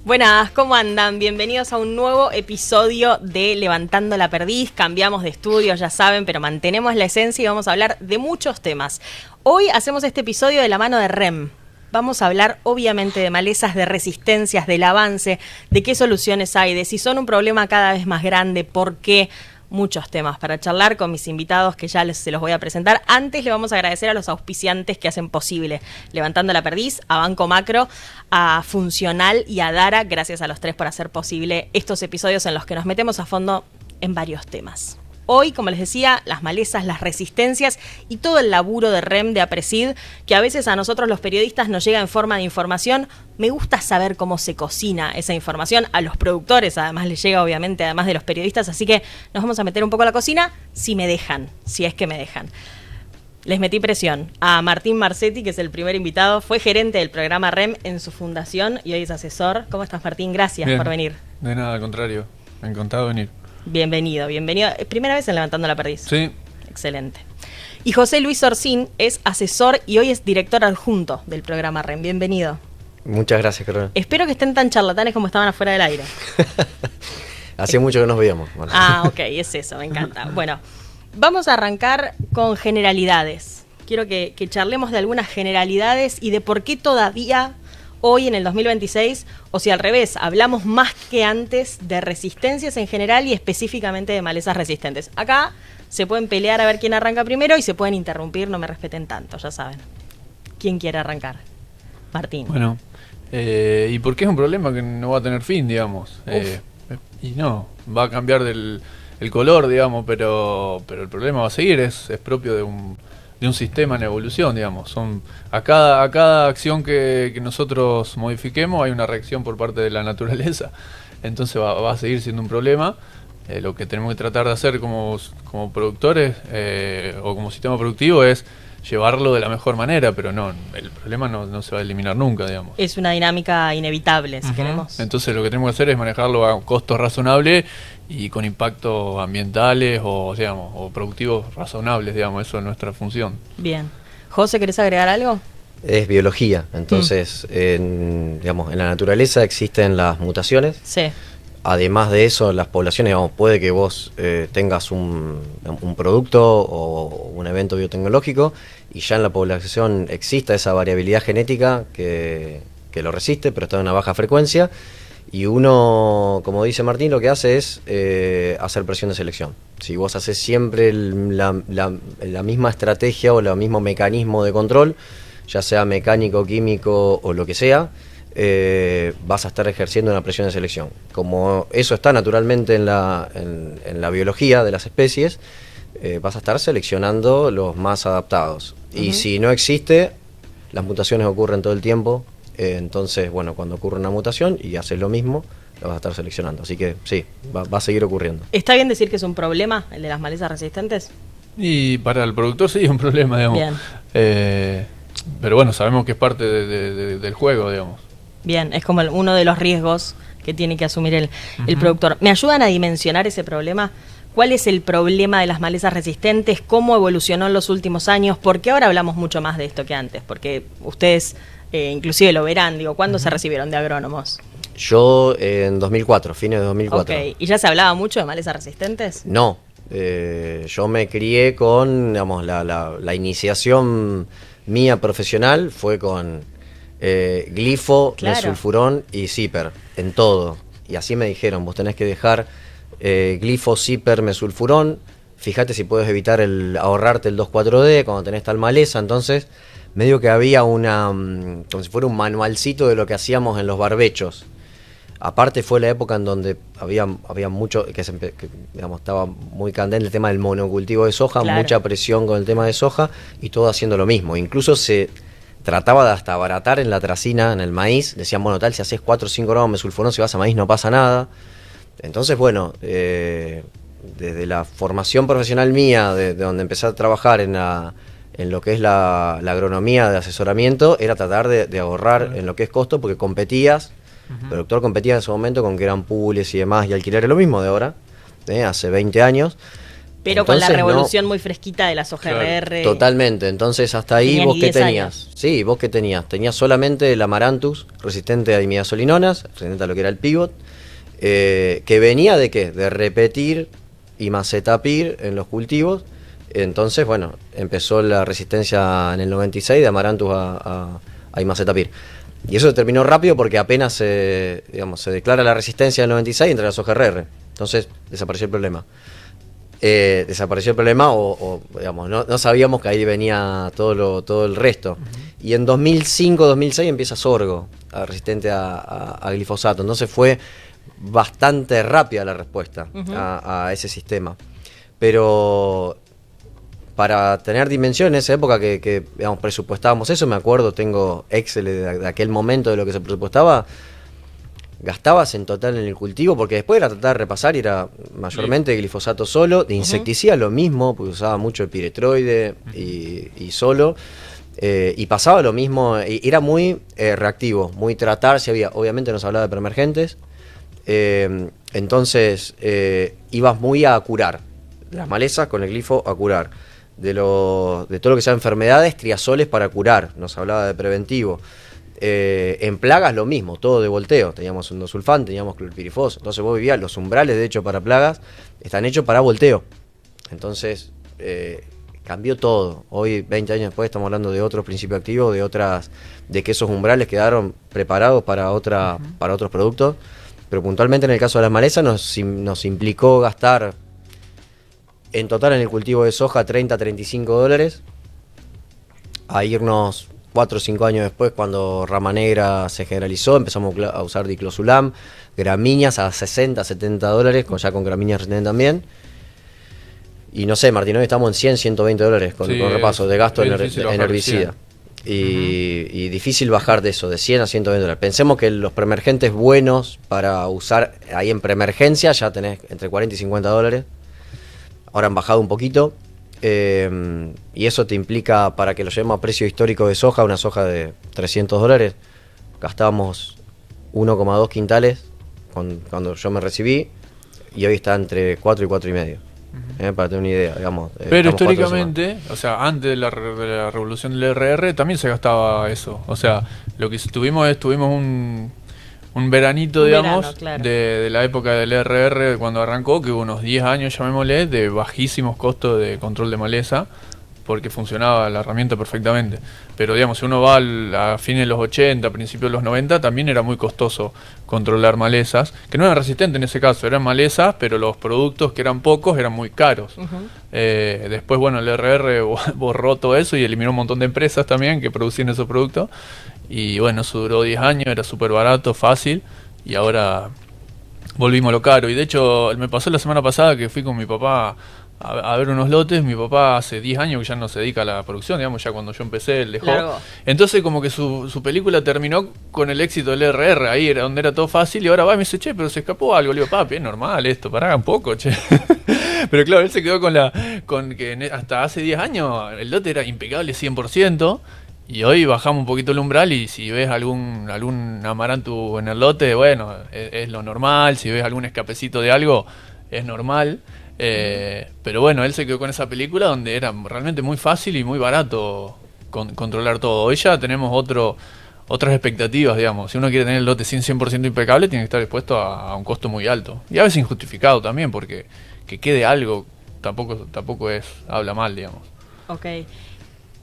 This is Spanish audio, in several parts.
Buenas, ¿cómo andan? Bienvenidos a un nuevo episodio de Levantando la Perdiz. Cambiamos de estudio, ya saben, pero mantenemos la esencia y vamos a hablar de muchos temas. Hoy hacemos este episodio de la mano de REM. Vamos a hablar obviamente de malezas, de resistencias, del avance, de qué soluciones hay, de si son un problema cada vez más grande, por qué. Muchos temas para charlar con mis invitados que ya se los voy a presentar. Antes le vamos a agradecer a los auspiciantes que hacen posible Levantando la Perdiz, a Banco Macro, a Funcional y a Dara. Gracias a los tres por hacer posible estos episodios en los que nos metemos a fondo en varios temas. Hoy, como les decía, las malezas, las resistencias y todo el laburo de REM, de APRESID, que a veces a nosotros los periodistas nos llega en forma de información. Me gusta saber cómo se cocina esa información. A los productores además les llega, obviamente, además de los periodistas. Así que nos vamos a meter un poco a la cocina, si me dejan, si es que me dejan. Les metí presión a Martín Marcetti, que es el primer invitado. Fue gerente del programa REM en su fundación y hoy es asesor. ¿Cómo estás, Martín? Gracias por venir. De nada, al contrario. Encantado de venir. Bienvenido. ¿Primera vez en Levantando la Perdiz? Sí. Excelente. Y José Luis Orsín es asesor y hoy es director adjunto del programa REM. Bienvenido. Muchas gracias, Carolina. Espero que estén tan charlatanes como estaban afuera del aire. Hacía mucho que nos veíamos. Bueno. Ok, es eso, me encanta. Bueno, vamos a arrancar con generalidades. Quiero que charlemos de algunas generalidades y de por qué todavía hoy en el 2026, o si al revés, hablamos más que antes de resistencias en general y específicamente de malezas resistentes. Acá se pueden pelear a ver quién arranca primero y se pueden interrumpir, no me respeten tanto, ya saben. ¿Quién quiere arrancar? Martín. Bueno, ¿y por qué es un problema que no va a tener fin, digamos? Y no, va a cambiar el color, digamos, pero el problema va a seguir, es propio de un sistema en evolución, digamos. A cada acción que nosotros modifiquemos hay una reacción por parte de la naturaleza, entonces va a seguir siendo un problema. Lo que tenemos que tratar de hacer como productores o como sistema productivo es llevarlo de la mejor manera, pero no, el problema no se va a eliminar nunca, digamos. Es una dinámica inevitable, si queremos. Entonces lo que tenemos que hacer es manejarlo a costos razonables y con impactos ambientales o productivos razonables, digamos, eso es nuestra función. Bien. José, ¿querés agregar algo? Es biología, entonces en la naturaleza existen las mutaciones. Sí. Además de eso, las poblaciones, puede que vos tengas un producto o un evento biotecnológico y ya en la población exista esa variabilidad genética que lo resiste, pero está en una baja frecuencia. Y uno, como dice Martín, lo que hace es hacer presión de selección. Si vos haces siempre la misma estrategia o el mismo mecanismo de control, ya sea mecánico, químico o lo que sea, vas a estar ejerciendo una presión de selección. Como eso está naturalmente en la biología de las especies, vas a estar seleccionando los más adaptados. Y si no existe, las mutaciones ocurren todo el tiempo. Entonces, cuando ocurre una mutación y haces lo mismo, lo vas a estar seleccionando. Así que sí, va a seguir ocurriendo. ¿Está bien decir que es un problema el de las malezas resistentes? Y para el productor sí es un problema, digamos. Bien. Pero bueno, sabemos que es parte del juego, digamos. Bien, es como uno de los riesgos que tiene que asumir el productor. ¿Me ayudan a dimensionar ese problema? ¿Cuál es el problema de las malezas resistentes? ¿Cómo evolucionó en los últimos años? ¿Por qué ahora hablamos mucho más de esto que antes? Porque ustedes inclusive lo verán, ¿cuándo se recibieron de agrónomos? Yo en 2004, fines de 2004. Ok, ¿y ya se hablaba mucho de malezas resistentes? No, yo me crié con, la iniciación mía profesional fue con glifo, mesulfurón y zíper, en todo. Y así me dijeron, vos tenés que dejar glifo, zíper, mesulfurón, fíjate si puedes evitar ahorrarte el 2,4-D cuando tenés tal maleza. Entonces medio que había como si fuera un manualcito de lo que hacíamos en los barbechos. Aparte fue la época en donde había mucho, estaba muy candente el tema del monocultivo de soja, mucha presión con el tema de soja y todo haciendo lo mismo. Incluso se trataba de hasta abaratar en la tracina, en el maíz. Decían, si haces 4 o 5 gramos de mesulfurón, si vas a maíz no pasa nada. Entonces, desde la formación profesional mía, de donde empecé a trabajar en lo que es la agronomía de asesoramiento, era tratar de ahorrar en lo que es costo, porque competías El productor competía en ese momento con que eran pools y demás, y alquileres, lo mismo de ahora, hace 20 años. Pero entonces, con la revolución muy fresquita de las OGRR. Claro, totalmente, entonces hasta ahí vos qué tenías. Años. Sí, vos qué tenías. Tenías solamente el Amaranthus, resistente a imidazolinonas, resistente a lo que era el pivot, que venía de qué? De repetir imacetapir en los cultivos. Entonces, bueno, empezó la resistencia en el 96 de Amaranthus a imacetapir. Y eso terminó rápido porque apenas se declara la resistencia en el 96 entre las OGRR. Entonces, desapareció el problema. Digamos, no sabíamos que ahí venía todo el resto. Y en 2005-2006 empieza sorgo, resistente a glifosato. Entonces fue bastante rápida la respuesta a ese sistema. Pero para tener dimensión en esa época que digamos, presupuestábamos eso, me acuerdo, tengo Excel de aquel momento de lo que se presupuestaba. Gastabas en total en el cultivo, porque después era tratar de repasar y era mayormente glifosato solo, de insecticida lo mismo, porque usaba mucho el piretroide y solo, y pasaba lo mismo, era muy reactivo, muy tratar, si había, obviamente nos hablaba de preemergentes, entonces ibas muy a curar, de las malezas con el glifo a curar, de todo lo que sea enfermedades, triazoles para curar, nos hablaba de preventivo. En plagas lo mismo, todo de volteo. Teníamos endosulfán, teníamos clorpirifos. Entonces vos vivías, los umbrales de hecho para plagas están hechos para volteo. Entonces cambió todo. Hoy, 20 años después, estamos hablando de otros principios activos, de que esos umbrales quedaron preparados para otros productos. Pero puntualmente en el caso de las malezas nos implicó gastar en total en el cultivo de soja $30-35, a irnos 4 o 5 años después, cuando rama negra se generalizó, empezamos a usar diclosulam, gramíneas a $60-70, ya con gramíneas resistentes también. Y no sé, Martín, hoy estamos en $100-120 con repaso de gasto en herbicida. Y difícil bajar de eso, de $100 a $120. Pensemos que los preemergentes buenos para usar ahí en preemergencia ya tenés entre $40 y $50. Ahora han bajado un poquito. Y eso te implica, para que lo llevemos a precio histórico de soja, una soja de $300, gastábamos 1,2 quintales cuando yo me recibí, y hoy está entre 4 y 4,5, para tener una idea, digamos. Pero históricamente, o sea, antes de la revolución del RR también se gastaba eso. O sea, lo que tuvimos un veranito, digamos, claro, de la época del RR cuando arrancó, que hubo unos 10 años, llamémosle, de bajísimos costos de control de maleza, porque funcionaba la herramienta perfectamente. Pero, digamos, si uno va a fines de los 80, principios de los 90, también era muy costoso controlar malezas, que no eran resistentes en ese caso, eran malezas, pero los productos, que eran pocos, eran muy caros. Después, bueno, el RR borró todo eso y eliminó un montón de empresas también que producían esos productos. Y bueno, eso duró 10 años, era súper barato, fácil, y ahora volvimos a lo caro. Y de hecho, me pasó la semana pasada que fui con mi papá a ver unos lotes. Mi papá hace 10 años que ya no se dedica a la producción, digamos, ya cuando yo empecé él dejó. Claro. Entonces como que su película terminó con el éxito del RR, ahí era donde era todo fácil, y ahora va y me dice, che, pero se escapó algo. Le digo, papi, es normal esto, pará un poco, che. Pero claro, él se quedó con que hasta hace 10 años el lote era impecable 100%, y hoy bajamos un poquito el umbral, y si ves algún amaranto en el lote, bueno, es lo normal. Si ves algún escapecito de algo, es normal. Pero bueno, él se quedó con esa película donde era realmente muy fácil y muy barato controlar todo. Hoy ya tenemos otras expectativas, digamos. Si uno quiere tener el lote 100% impecable, tiene que estar expuesto a un costo muy alto. Y a veces injustificado también, porque que quede algo tampoco habla mal, digamos. Ok.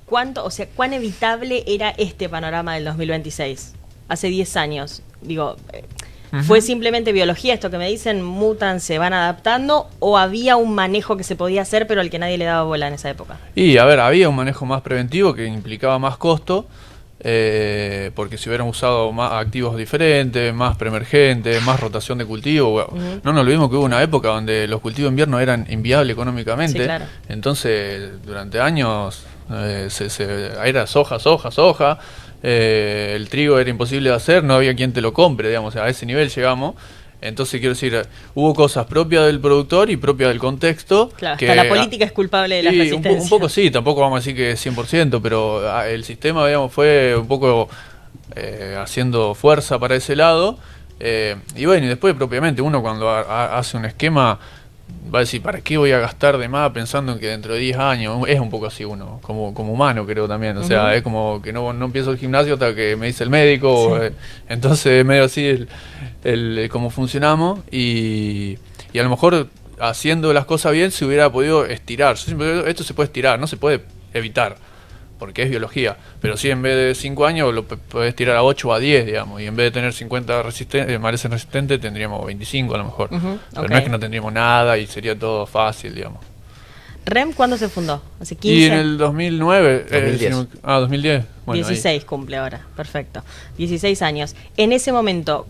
¿Cuán evitable era este panorama del 2026? Hace 10 años. Digo, ¿fue simplemente biología esto que me dicen, mutan, se van adaptando, o había un manejo que se podía hacer pero al que nadie le daba bola en esa época? Y a ver, había un manejo más preventivo que implicaba más costo, porque si hubieran usado más activos diferentes, más preemergentes, más rotación de cultivo, bueno, no nos olvidemos que hubo una época donde los cultivos de invierno eran inviables económicamente. Sí, claro. Entonces durante años era soja, el trigo era imposible de hacer, no había quien te lo compre, digamos, a ese nivel llegamos. Entonces, quiero decir, hubo cosas propias del productor y propias del contexto. Claro, hasta la política es culpable de la resistencia. Un poco sí, tampoco vamos a decir que 100%, pero el sistema, digamos, fue un poco haciendo fuerza para ese lado. Y bueno, y después propiamente uno cuando hace un esquema va a decir, ¿para qué voy a gastar de más pensando en que dentro de 10 años? Es un poco así uno, como humano creo también. O sea, es como que no empiezo el gimnasio hasta que me dice el médico. Sí. Entonces es medio así el cómo funcionamos. Y a lo mejor haciendo las cosas bien se hubiera podido estirar. Yo siempre digo, esto se puede estirar, no se puede evitar, porque es biología. Pero sí, en vez de 5 años lo podés tirar a 8 o a 10, digamos. Y en vez de tener 50 malezas resistentes, tendríamos 25 a lo mejor. Pero no es que no tendríamos nada y sería todo fácil, digamos. ¿REM cuándo se fundó? ¿Hace 15? Y en el 2009. 2010. 2010. Bueno, 16 ahí cumple ahora, perfecto. 16 años. En ese momento,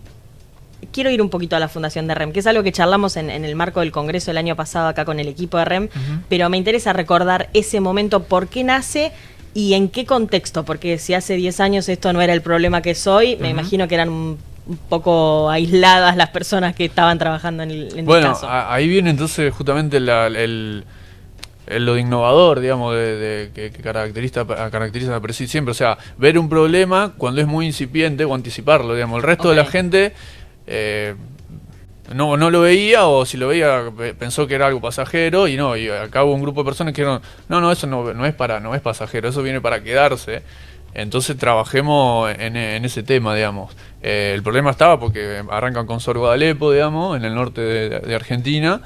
quiero ir un poquito a la fundación de REM, que es algo que charlamos en el marco del congreso el año pasado acá con el equipo de REM, pero me interesa recordar ese momento, por qué nace y en qué contexto, porque si hace 10 años esto no era el problema que es hoy, me imagino que eran un poco aisladas las personas que estaban trabajando en el caso. Bueno, ahí viene entonces justamente lo de innovador, digamos, que caracteriza a Presid siempre. O sea, ver un problema cuando es muy incipiente o anticiparlo, digamos. El resto de la gente no lo veía, o si lo veía pensó que era algo pasajero, y acá hubo un grupo de personas que dijeron, no, eso no es pasajero, eso viene para quedarse. Entonces trabajemos en ese tema, digamos. El problema estaba porque arrancan con Sorgo de Alepo, digamos, en el norte de Argentina,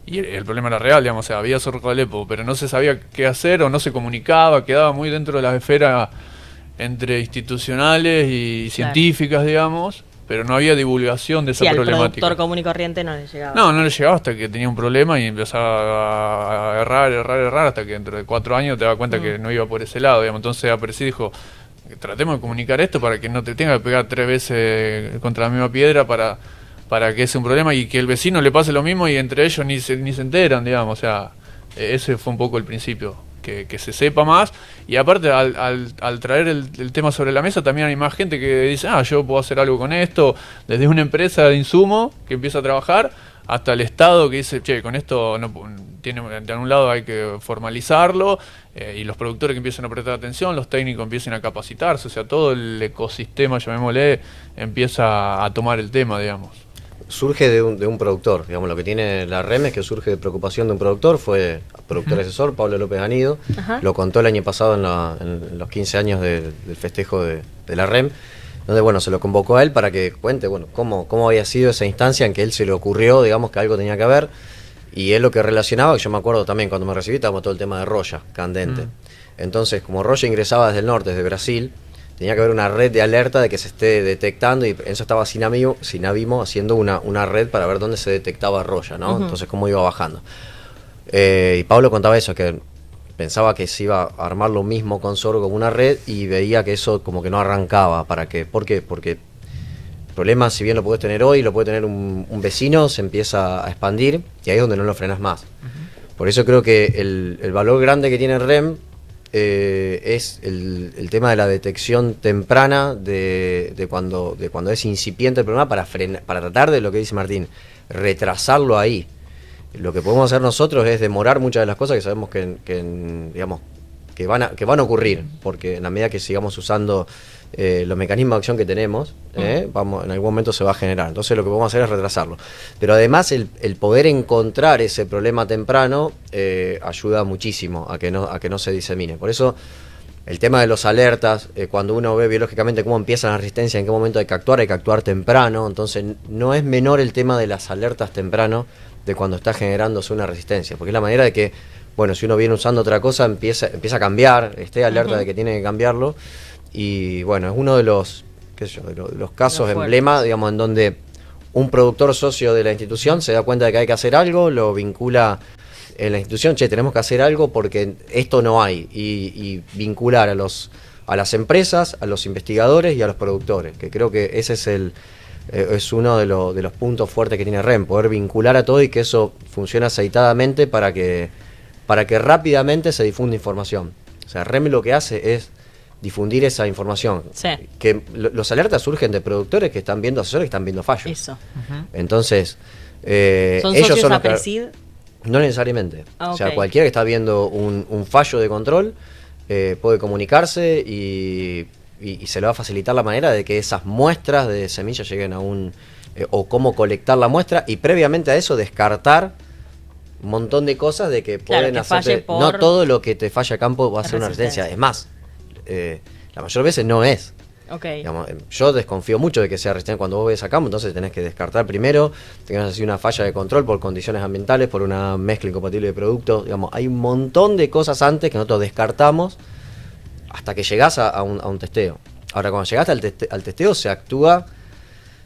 y el problema era real, digamos. O sea, había Sorgo de Alepo, pero no se sabía qué hacer o no se comunicaba, quedaba muy dentro de la esfera entre institucionales y científicas, digamos, pero no había divulgación de esa problemática. Al productor común y corriente no le llegaba. No le llegaba hasta que tenía un problema y empezaba a errar, hasta que dentro de 4 años te das cuenta que no iba por ese lado, digamos. Entonces Aparecí dijo, tratemos de comunicar esto para que no te tenga que pegar 3 veces contra la misma piedra para que sea un problema y que el vecino le pase lo mismo y entre ellos ni se enteran, digamos. O sea, ese fue un poco el principio. Que se sepa más, y aparte al traer el tema sobre la mesa también hay más gente que dice, yo puedo hacer algo con esto, desde una empresa de insumo que empieza a trabajar hasta el Estado que dice, che, con esto no tiene, de algún lado hay que formalizarlo, y los productores que empiezan a prestar atención, los técnicos empiezan a capacitarse, o sea, todo el ecosistema, llamémosle, empieza a tomar el tema, digamos. Surge de un productor, digamos, lo que tiene la REM es que surge de preocupación de un productor, fue productor asesor, Pablo López Ganido, lo contó el año pasado en los 15 años del festejo de la REM, donde se lo convocó a él para que cuente cómo había sido esa instancia en que él se le ocurrió, digamos, que algo tenía que ver, y él lo que relacionaba, que yo me acuerdo también cuando me recibí, estábamos todo el tema de Roya, candente. Entonces, como Roya ingresaba desde el norte, desde Brasil, tenía que haber una red de alerta de que se esté detectando, y eso estaba Sinavimo haciendo una red para ver dónde se detectaba Roya, ¿no? Entonces cómo iba bajando. Y Pablo contaba eso, que pensaba que se iba a armar lo mismo con Sorgo como una red, y veía que eso como que no arrancaba. ¿Para qué? ¿Por qué? Porque el problema, si bien lo puedes tener hoy, lo puede tener un vecino, se empieza a expandir, y ahí es donde no lo frenas más. Por eso creo que el valor grande que tiene REM es el tema de la detección temprana de cuando es incipiente el problema, para tratar de, lo que dice Martín, retrasarlo ahí. Lo que podemos hacer nosotros es demorar muchas de las cosas que sabemos que van a ocurrir, porque en la medida que sigamos usando los mecanismos de acción que tenemos, en algún momento se va a generar. Entonces lo que podemos hacer es retrasarlo. Pero además el poder encontrar ese problema temprano ayuda muchísimo a que no se disemine. Por eso el tema de los alertas, cuando uno ve biológicamente cómo empieza la resistencia, en qué momento hay que actuar temprano. Entonces no es menor el tema de las alertas temprano de cuando está generándose una resistencia, porque es la manera de que, si uno viene usando otra cosa, empieza a cambiar, esté alerta de que tiene que cambiarlo. Y es uno de los casos emblema, digamos, en donde un productor socio de la institución se da cuenta de que hay que hacer algo, lo vincula en la institución, tenemos que hacer algo porque esto no hay, y vincular a las empresas, a los investigadores y a los productores, que creo que ese es uno de los puntos fuertes que tiene REM, poder vincular a todo y que eso funcione aceitadamente para que rápidamente se difunda información. O sea, REM lo que hace es difundir esa información. Sí. Que los alertas surgen de productores que están viendo asesores, que están viendo fallos. Eso. Entonces, ¿son ellos socios son a Presid? No necesariamente. Okay. O sea, cualquiera que está viendo un fallo de control puede comunicarse y y se le va a facilitar la manera de que esas muestras de semillas lleguen a o cómo colectar la muestra, y previamente a eso descartar un montón de cosas de que pueden hacer. No todo lo que te falla a campo va a ser una resistencia. Es más, la mayor veces no es. Okay. Digamos, yo desconfío mucho de que sea resistente cuando vos ves a campo, entonces tenés que descartar primero, tenés así una falla de control por condiciones ambientales, por una mezcla incompatible de productos. Digamos, hay un montón de cosas antes que nosotros descartamos hasta que llegás a un testeo. Ahora, cuando llegaste al testeo, se actúa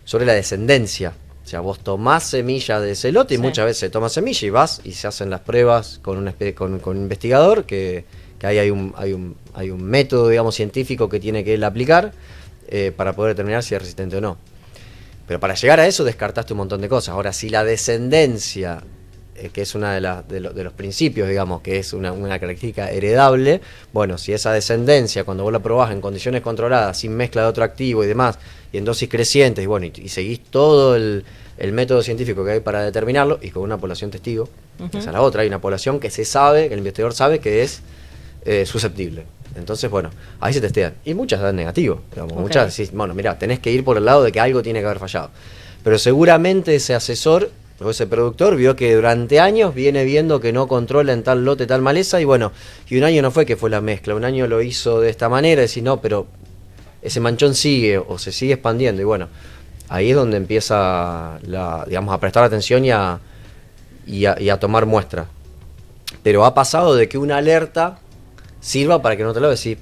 sobre la descendencia. O sea, vos tomás semilla de ese lote y muchas veces tomás semilla y vas y se hacen las pruebas con un investigador que ahí hay un método, digamos, científico que tiene que él aplicar para poder determinar si es resistente o no. Pero para llegar a eso descartaste un montón de cosas. Ahora, si la descendencia, que es una de los principios, digamos, que es una característica heredable, bueno, si esa descendencia, cuando vos la probás en condiciones controladas, sin mezcla de otro activo y demás, y en dosis crecientes, y bueno, y seguís todo el método científico que hay para determinarlo, y con una población testigo, esa es la otra, hay una población que se sabe, que el investigador sabe que es susceptible. Entonces, bueno, ahí se testean. Y muchas dan negativo. Digamos, muchas decís, bueno, mira, tenés que ir por el lado de que algo tiene que haber fallado. Pero seguramente ese asesor o ese productor vio que durante años viene viendo que no controla en tal lote tal maleza, y bueno, y un año no fue que fue la mezcla, un año lo hizo de esta manera, y decís, no, pero ese manchón sigue o se sigue expandiendo, y bueno, ahí es donde empieza digamos, a prestar atención y a tomar muestra. Pero ha pasado de que una alerta sirva para que no te lo decís.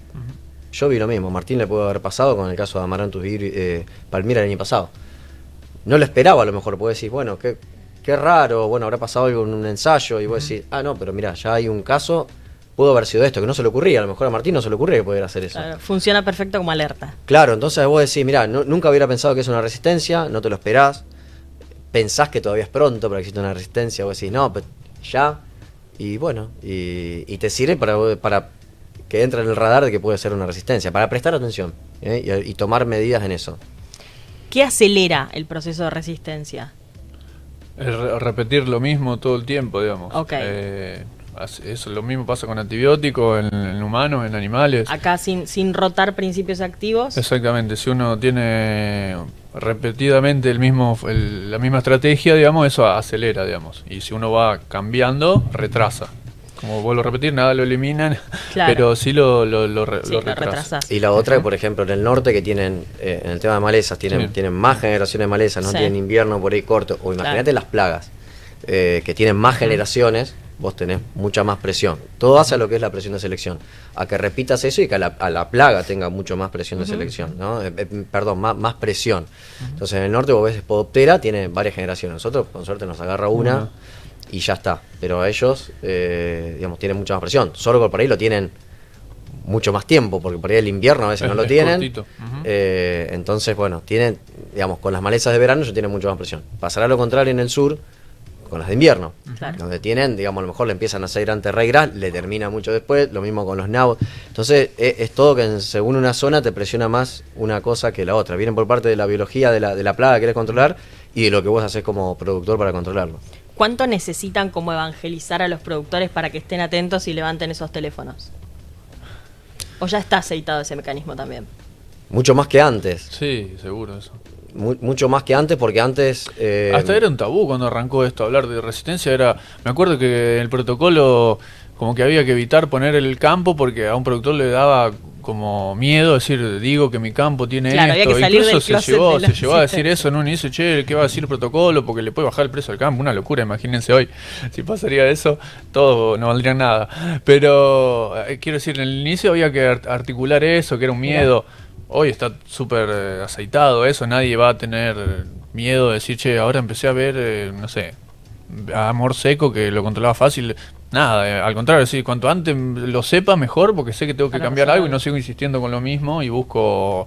Yo vi lo mismo, Martín le pudo haber pasado con el caso de Amaranthus Palmira el año pasado. No lo esperaba, a lo mejor, puedes decir, bueno, qué raro, bueno, habrá pasado algo en un ensayo, y vos decís, no, pero mira, ya hay un caso, pudo haber sido esto, que no se le ocurría, a lo mejor a Martín no se le ocurría que pudiera hacer eso. Claro, funciona perfecto como alerta. Claro, entonces vos decís, mira, nunca hubiera pensado que es una resistencia, no te lo esperás, pensás que todavía es pronto para que exista una resistencia, vos decís, no, pero ya, y bueno, y te sirve para que entre en el radar de que puede ser una resistencia, para prestar atención y tomar medidas en eso. ¿Qué acelera el proceso de resistencia? Repetir lo mismo todo el tiempo, digamos. Eso lo mismo pasa con antibióticos en humanos, en animales. Acá sin rotar principios activos. Exactamente, si uno tiene repetidamente la misma estrategia, digamos, eso acelera, digamos. Y si uno va cambiando, retrasa. Como vuelvo a repetir, nada lo eliminan, claro, pero sí lo retrasa. Y la otra, por ejemplo, en el norte, que tienen, en el tema de malezas, tienen más generaciones de malezas, no tienen invierno por ahí corto. O imagínate las plagas, que tienen más generaciones, vos tenés mucha más presión. Todo hace a lo que es la presión de selección. A que repitas eso y que a la plaga tenga mucho más presión de selección, ¿no? Perdón, más presión. Entonces en el norte vos ves Spodoptera, tiene varias generaciones. Nosotros, con suerte, nos agarra una y ya está. Pero ellos, digamos, tienen mucha más presión. Sorgo por ahí lo tienen mucho más tiempo, porque por ahí el invierno a veces no lo tienen. Entonces, bueno, tienen, digamos, con las malezas de verano ellos tienen mucho más presión. Pasará lo contrario en el sur, con las de invierno, donde tienen, digamos, a lo mejor le empiezan a salir antes regras, le termina mucho después, lo mismo con los nabos. Entonces es todo que según una zona te presiona más una cosa que la otra. Vienen por parte de la biología de la plaga que querés controlar y de lo que vos haces como productor para controlarlo. ¿Cuánto necesitan como evangelizar a los productores para que estén atentos y levanten esos teléfonos? ¿O ya está aceitado ese mecanismo también? Mucho más que antes. Sí, seguro eso. Mucho más que antes, porque antes... Hasta era un tabú cuando arrancó esto, hablar de resistencia. Me acuerdo que el protocolo como que había que evitar poner el campo porque a un productor le daba como miedo decir, digo que mi campo tiene esto. Había que salir incluso se llegó a decir eso en un inicio, ¿qué va a decir el protocolo? Porque le puede bajar el precio del campo, una locura, imagínense hoy, si pasaría eso, todo no valdría nada. Pero quiero decir, en el inicio había que articular eso, que era un miedo. Hoy está súper aceitado eso, nadie va a tener miedo de decir, ahora empecé a ver, no sé, a Amor Seco, que lo controlaba fácil. Nada, al contrario, sí, cuanto antes lo sepa mejor, porque sé que tengo que cambiar algo y no sigo insistiendo con lo mismo y busco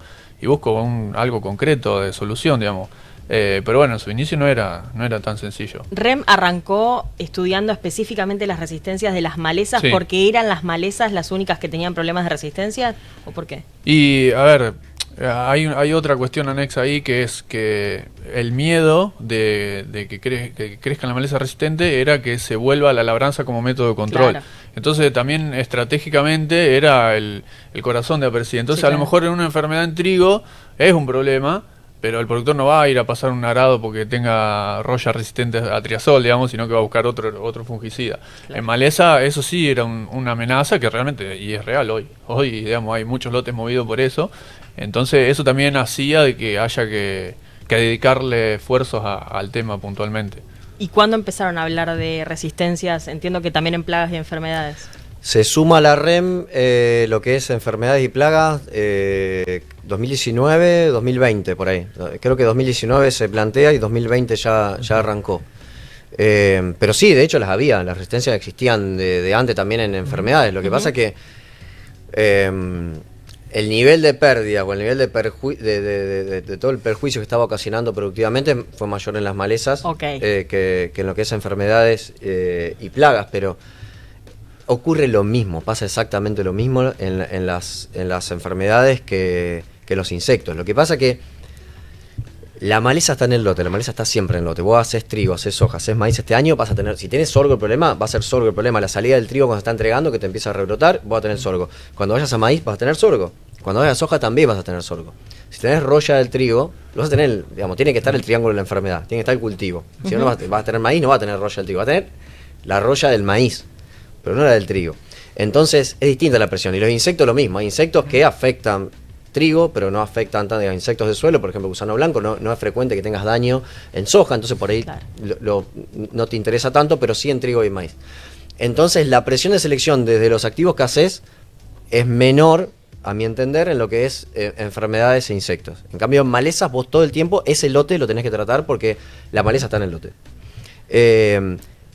algo concreto de solución, digamos. Pero bueno, en su inicio no era tan sencillo. REM arrancó estudiando específicamente las resistencias de las malezas porque eran las malezas las únicas que tenían problemas de resistencia, ¿o por qué? Y, a ver, Hay otra cuestión anexa ahí, que es que el miedo de que crezca la maleza resistente era que se vuelva la labranza como método de control. Claro. Entonces también estratégicamente era el corazón de Apercid. Entonces Sí, a lo claro. mejor en una enfermedad en trigo es un problema, pero el productor no va a ir a pasar un arado porque tenga roya resistente a triazol, digamos, sino que va a buscar otro fungicida. Claro. En maleza eso sí era una amenaza que realmente, y es real hoy. Hoy, digamos, hay muchos lotes movidos por eso. Entonces eso también hacía de que haya que dedicarle esfuerzos al tema puntualmente. ¿Y cuándo empezaron a hablar de resistencias? Entiendo que también en plagas y enfermedades. Se suma a la REM lo que es enfermedades y plagas 2019, 2020 por ahí. Creo que 2019 se plantea y 2020 ya arrancó. Pero sí, de hecho las resistencias existían de antes también en enfermedades. Lo que pasa es que el nivel de pérdida o el nivel de todo el perjuicio que estaba ocasionando productivamente fue mayor en las malezas que en lo que es enfermedades y plagas, pero ocurre lo mismo, pasa exactamente lo mismo en las enfermedades que los insectos. Lo que pasa es que la maleza está en el lote, la maleza está siempre en el lote. Vos haces trigo, haces soja, haces maíz este año, vas a tener, si tienes sorgo el problema, va a ser sorgo el problema. La salida del trigo cuando se está entregando, que te empieza a rebrotar, vas a tener sorgo. Cuando vayas a maíz vas a tener sorgo. Cuando vayas a soja también vas a tener sorgo. Si tenés roya del trigo, lo vas a tener, digamos, tiene que estar el triángulo de la enfermedad, tiene que estar el cultivo. Si no, vas a tener maíz, no vas a tener roya del trigo, vas a tener la roya del maíz, pero no la del trigo. Entonces es distinta la presión. Y los insectos lo mismo, hay insectos que afectan trigo, pero no afectan tanto a insectos de suelo, por ejemplo gusano blanco, no es frecuente que tengas daño en soja, entonces por ahí claro, no te interesa tanto, pero sí en trigo y maíz. Entonces la presión de selección desde los activos que haces es menor, a mi entender, en lo que es enfermedades e insectos. En cambio en malezas vos todo el tiempo ese lote lo tenés que tratar porque la maleza está en el lote.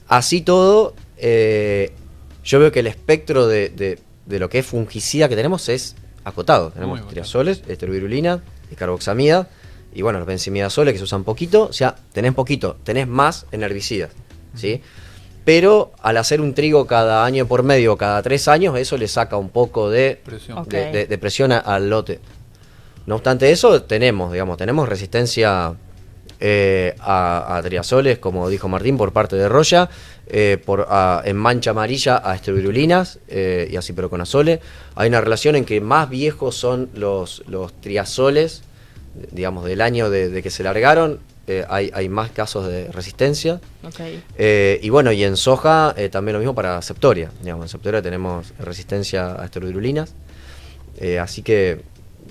Así todo, yo veo que el espectro de lo que es fungicida que tenemos es acotado. Tenemos triazoles, esterovirulina y carboxamida, y bueno, los benzimidazoles que se usan poquito, o sea, tenés poquito, tenés más en herbicidas, ¿sí? Pero al hacer un trigo cada año por medio, cada 3 años, eso le saca un poco de presión, de presión al lote. No obstante eso, tenemos resistencia a triazoles, como dijo Martín, por parte de roya, en mancha amarilla a esterovirulinas y a ciproconazole. Hay una relación en que más viejos son los triazoles, digamos, del año de que se largaron, hay más casos de resistencia. Y bueno, y en soja también lo mismo para septoria. Digamos, en septoria tenemos resistencia a esterovirulinas, así que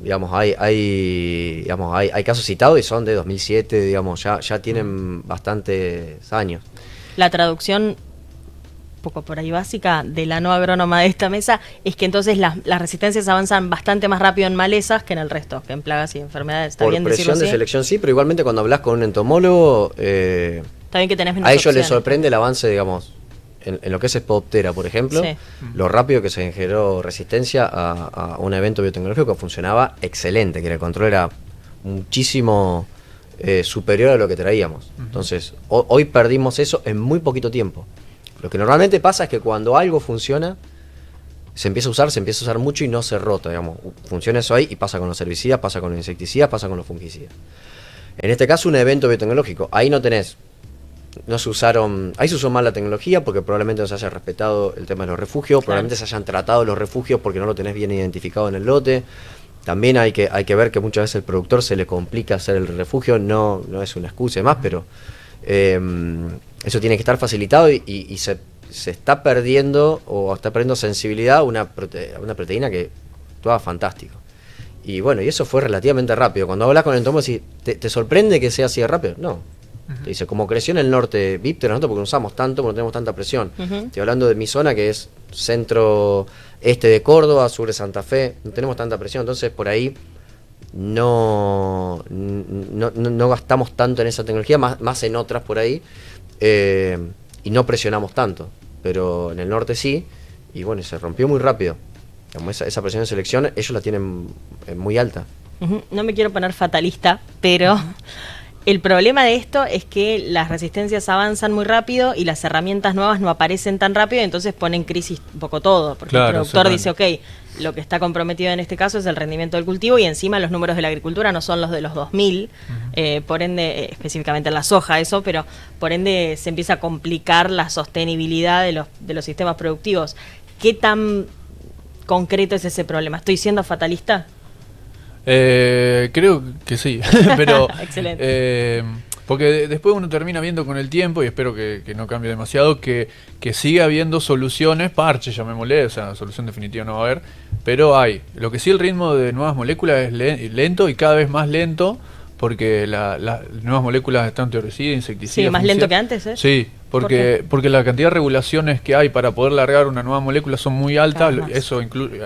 digamos, hay casos citados y son de 2007, digamos, ya tienen bastantes años. La traducción, un poco por ahí básica, de la no agrónoma de esta mesa, es que entonces las resistencias avanzan bastante más rápido en malezas que en el resto, que en plagas y enfermedades. ¿Está por bien presión decirlo de así? selección sí, pero igualmente cuando hablas con un entomólogo, está bien que tenés menos a ellos opciones. les sorprende el avance, digamos, en lo que es Spodoptera, por ejemplo, Sí. lo rápido que se generó resistencia a un evento biotecnológico que funcionaba excelente, que el control era muchísimo superior a lo que traíamos. Entonces, hoy perdimos eso en muy poquito tiempo. Lo que normalmente pasa es que cuando algo funciona, se empieza a usar mucho y no se rota, digamos. Funciona eso ahí y pasa con los herbicidas, pasa con los insecticidas, pasa con los fungicidas. En este caso, un evento biotecnológico, ahí no tenés. Ahí se usó mal la tecnología porque probablemente no se haya respetado el tema de los refugios, probablemente se hayan tratado los refugios porque no lo tenés bien identificado en el lote. También hay que ver que muchas veces al productor se le complica hacer el refugio, no es una excusa y más, pero eso tiene que estar facilitado y se está perdiendo o está perdiendo sensibilidad a una proteína que actúa fantástico. Y bueno, y eso fue relativamente rápido. Cuando hablas con el entomólogo, ¿te sorprende que sea así de rápido? No. Te dice, como creció en el norte Víptera, nosotros porque no usamos tanto, porque no tenemos tanta presión. Estoy hablando de mi zona, que es centro-este de Córdoba, sur de Santa Fe, no tenemos tanta presión, entonces por ahí no gastamos tanto en esa tecnología, más en otras por ahí, y no presionamos tanto, pero en el norte sí, y bueno, se rompió muy rápido. Digamos, esa presión de selección ellos la tienen muy alta. No me quiero poner fatalista, pero El problema de esto es que las resistencias avanzan muy rápido y las herramientas nuevas no aparecen tan rápido, y entonces pone en crisis un poco todo, porque el productor dice, ok, lo que está comprometido en este caso es el rendimiento del cultivo, y encima los números de la agricultura no son los de los 2000, por ende, específicamente en la soja eso, pero por ende se empieza a complicar la sostenibilidad de los sistemas productivos. ¿Qué tan concreto es ese problema? ¿Estoy siendo fatalista? Creo que sí, pero excelente. porque después uno termina viendo con el tiempo, y espero que no cambie demasiado, que siga habiendo soluciones, parches, llamémosle, o sea, solución definitiva no va a haber, pero hay. Lo que sí, el ritmo de nuevas moléculas es lento y cada vez más lento, porque las nuevas moléculas están teoricidas, insecticidas. Sí, más lento que antes, ¿eh? Sí, porque la cantidad de regulaciones que hay para poder largar una nueva molécula son muy altas. Eso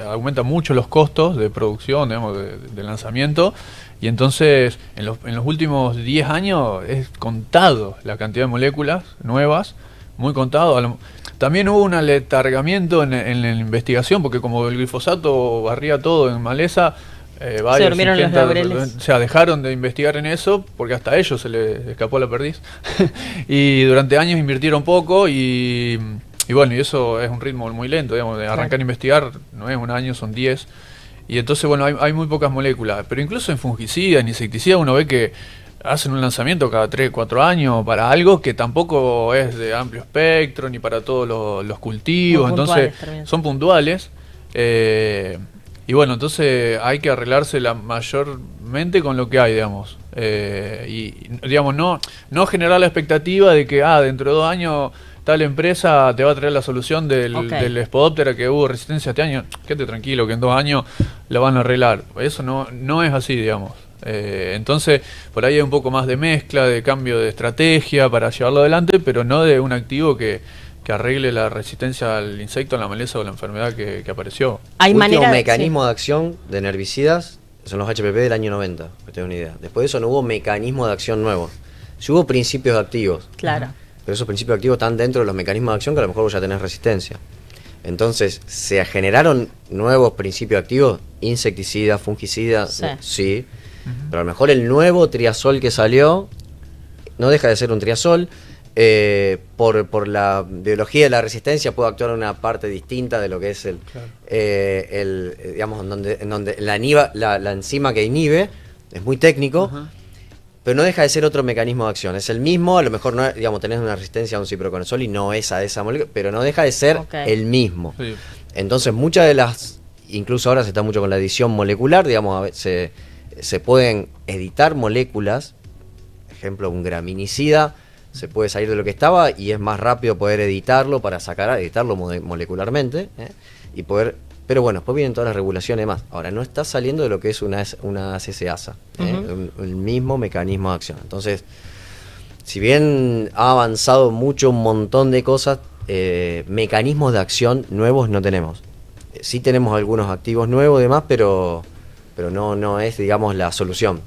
aumenta mucho los costos de producción, digamos, de lanzamiento. Y entonces, en los últimos 10 años es contado la cantidad de moléculas nuevas, muy contado. También hubo un aletargamiento en la investigación, porque como el glifosato barría todo en maleza, se durmieron los laureles. O sea, dejaron de investigar en eso porque hasta a ellos se les escapó la perdiz. Y durante años invirtieron poco y bueno, y eso es un ritmo muy lento, digamos, de arrancar a investigar no es un año, son 10. Y entonces, bueno, hay muy pocas moléculas. Pero incluso en fungicidas, en insecticidas, uno ve que hacen un lanzamiento cada 3, 4 años para algo que tampoco es de amplio espectro ni para todos los cultivos. Entonces, son puntuales. Y bueno, entonces hay que arreglársela mayormente con lo que hay, digamos. Y digamos, no generar la expectativa de que dentro de 2 años tal empresa te va a traer la solución del Spodoptera que hubo resistencia este año. Quédate tranquilo que en 2 años la van a arreglar. Eso no es así, digamos. Entonces, por ahí hay un poco más de mezcla, de cambio de estrategia para llevarlo adelante, pero no de un activo que arregle la resistencia al insecto, a la maleza o la enfermedad que apareció. ¿Hay último mecanismo de acción de herbicidas son los HPP del año 90, que te den una idea. Después de eso no hubo mecanismo de acción nuevo. Sí hubo principios activos. Claro. Pero esos principios activos están dentro de los mecanismos de acción que a lo mejor vos ya tenés resistencia. Entonces, ¿se generaron nuevos principios activos? Insecticidas, fungicidas, sí. Pero a lo mejor el nuevo triazol que salió no deja de ser un triazol. Por la biología de la resistencia puede actuar en una parte distinta de lo que es digamos, en donde la enzima que inhibe es muy técnico, pero no deja de ser otro mecanismo de acción. Es el mismo, a lo mejor no, digamos, tenés una resistencia a un ciproconazol y no es a esa molécula, pero no deja de ser el mismo. Sí. Entonces, muchas de las, incluso ahora se está mucho con la edición molecular, digamos, se pueden editar moléculas, ejemplo, un graminicida. Se puede salir de lo que estaba y es más rápido poder editarlo para editarlo molecularmente y poder. Pero bueno, después vienen todas las regulaciones más. Ahora, no está saliendo de lo que es una CSASA, el mismo mecanismo de acción. Entonces, si bien ha avanzado mucho, un montón de cosas, mecanismos de acción nuevos no tenemos. Sí tenemos algunos activos nuevos y demás, pero no es, digamos, la solución.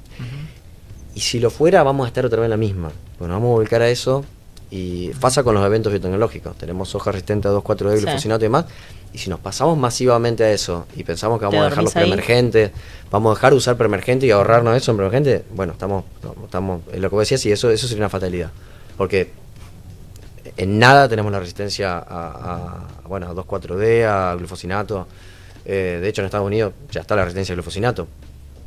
Y si lo fuera, vamos a estar otra vez en la misma. Bueno, vamos a volcar a eso y pasa con los eventos biotecnológicos. Tenemos soja resistente a 2,4-D, glufosinato y demás. Y si nos pasamos masivamente a eso y pensamos que vamos a dejar los preemergentes, vamos a dejar de usar preemergentes y ahorrarnos eso en preemergentes, bueno, estamos en lo que vos decías, y eso sería una fatalidad. Porque en nada tenemos la resistencia a 2,4-D, a glufosinato. De hecho, en Estados Unidos ya está la resistencia al glufosinato.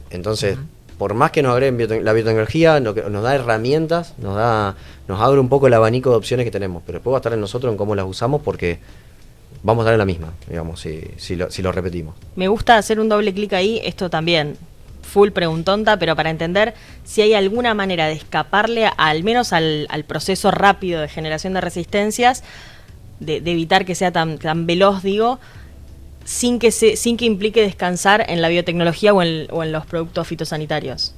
Entonces, por más que nos agreguen la biotecnología, nos da herramientas, nos abre un poco el abanico de opciones que tenemos, pero después va a estar en nosotros en cómo las usamos, porque vamos a estar en la misma, digamos, si lo repetimos. Me gusta hacer un doble clic ahí, esto también, full preguntonta, pero para entender si hay alguna manera de escaparle al menos al proceso rápido de generación de resistencias, de evitar que sea tan veloz, digo, sin que implique descansar en la biotecnología o en los productos fitosanitarios.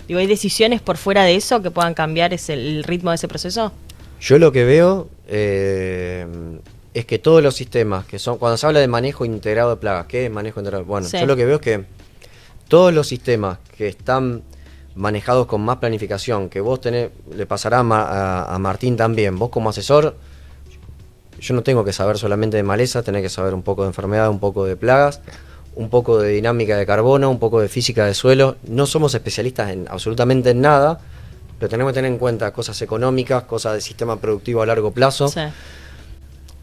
Digo, ¿hay decisiones por fuera de eso que puedan cambiar el ritmo de ese proceso? Yo lo que veo es que todos los sistemas que son, cuando se habla de manejo integrado de plagas, ¿qué es manejo integrado? Bueno, yo lo que veo es que todos los sistemas que están manejados con más planificación, que vos le pasará a Martín también, vos como asesor, yo no tengo que saber solamente de maleza, tenés que saber un poco de enfermedad, un poco de plagas, un poco de dinámica de carbono, un poco de física de suelo. No somos especialistas en absolutamente en nada, pero tenemos que tener en cuenta cosas económicas, cosas de sistema productivo a largo plazo. Sí.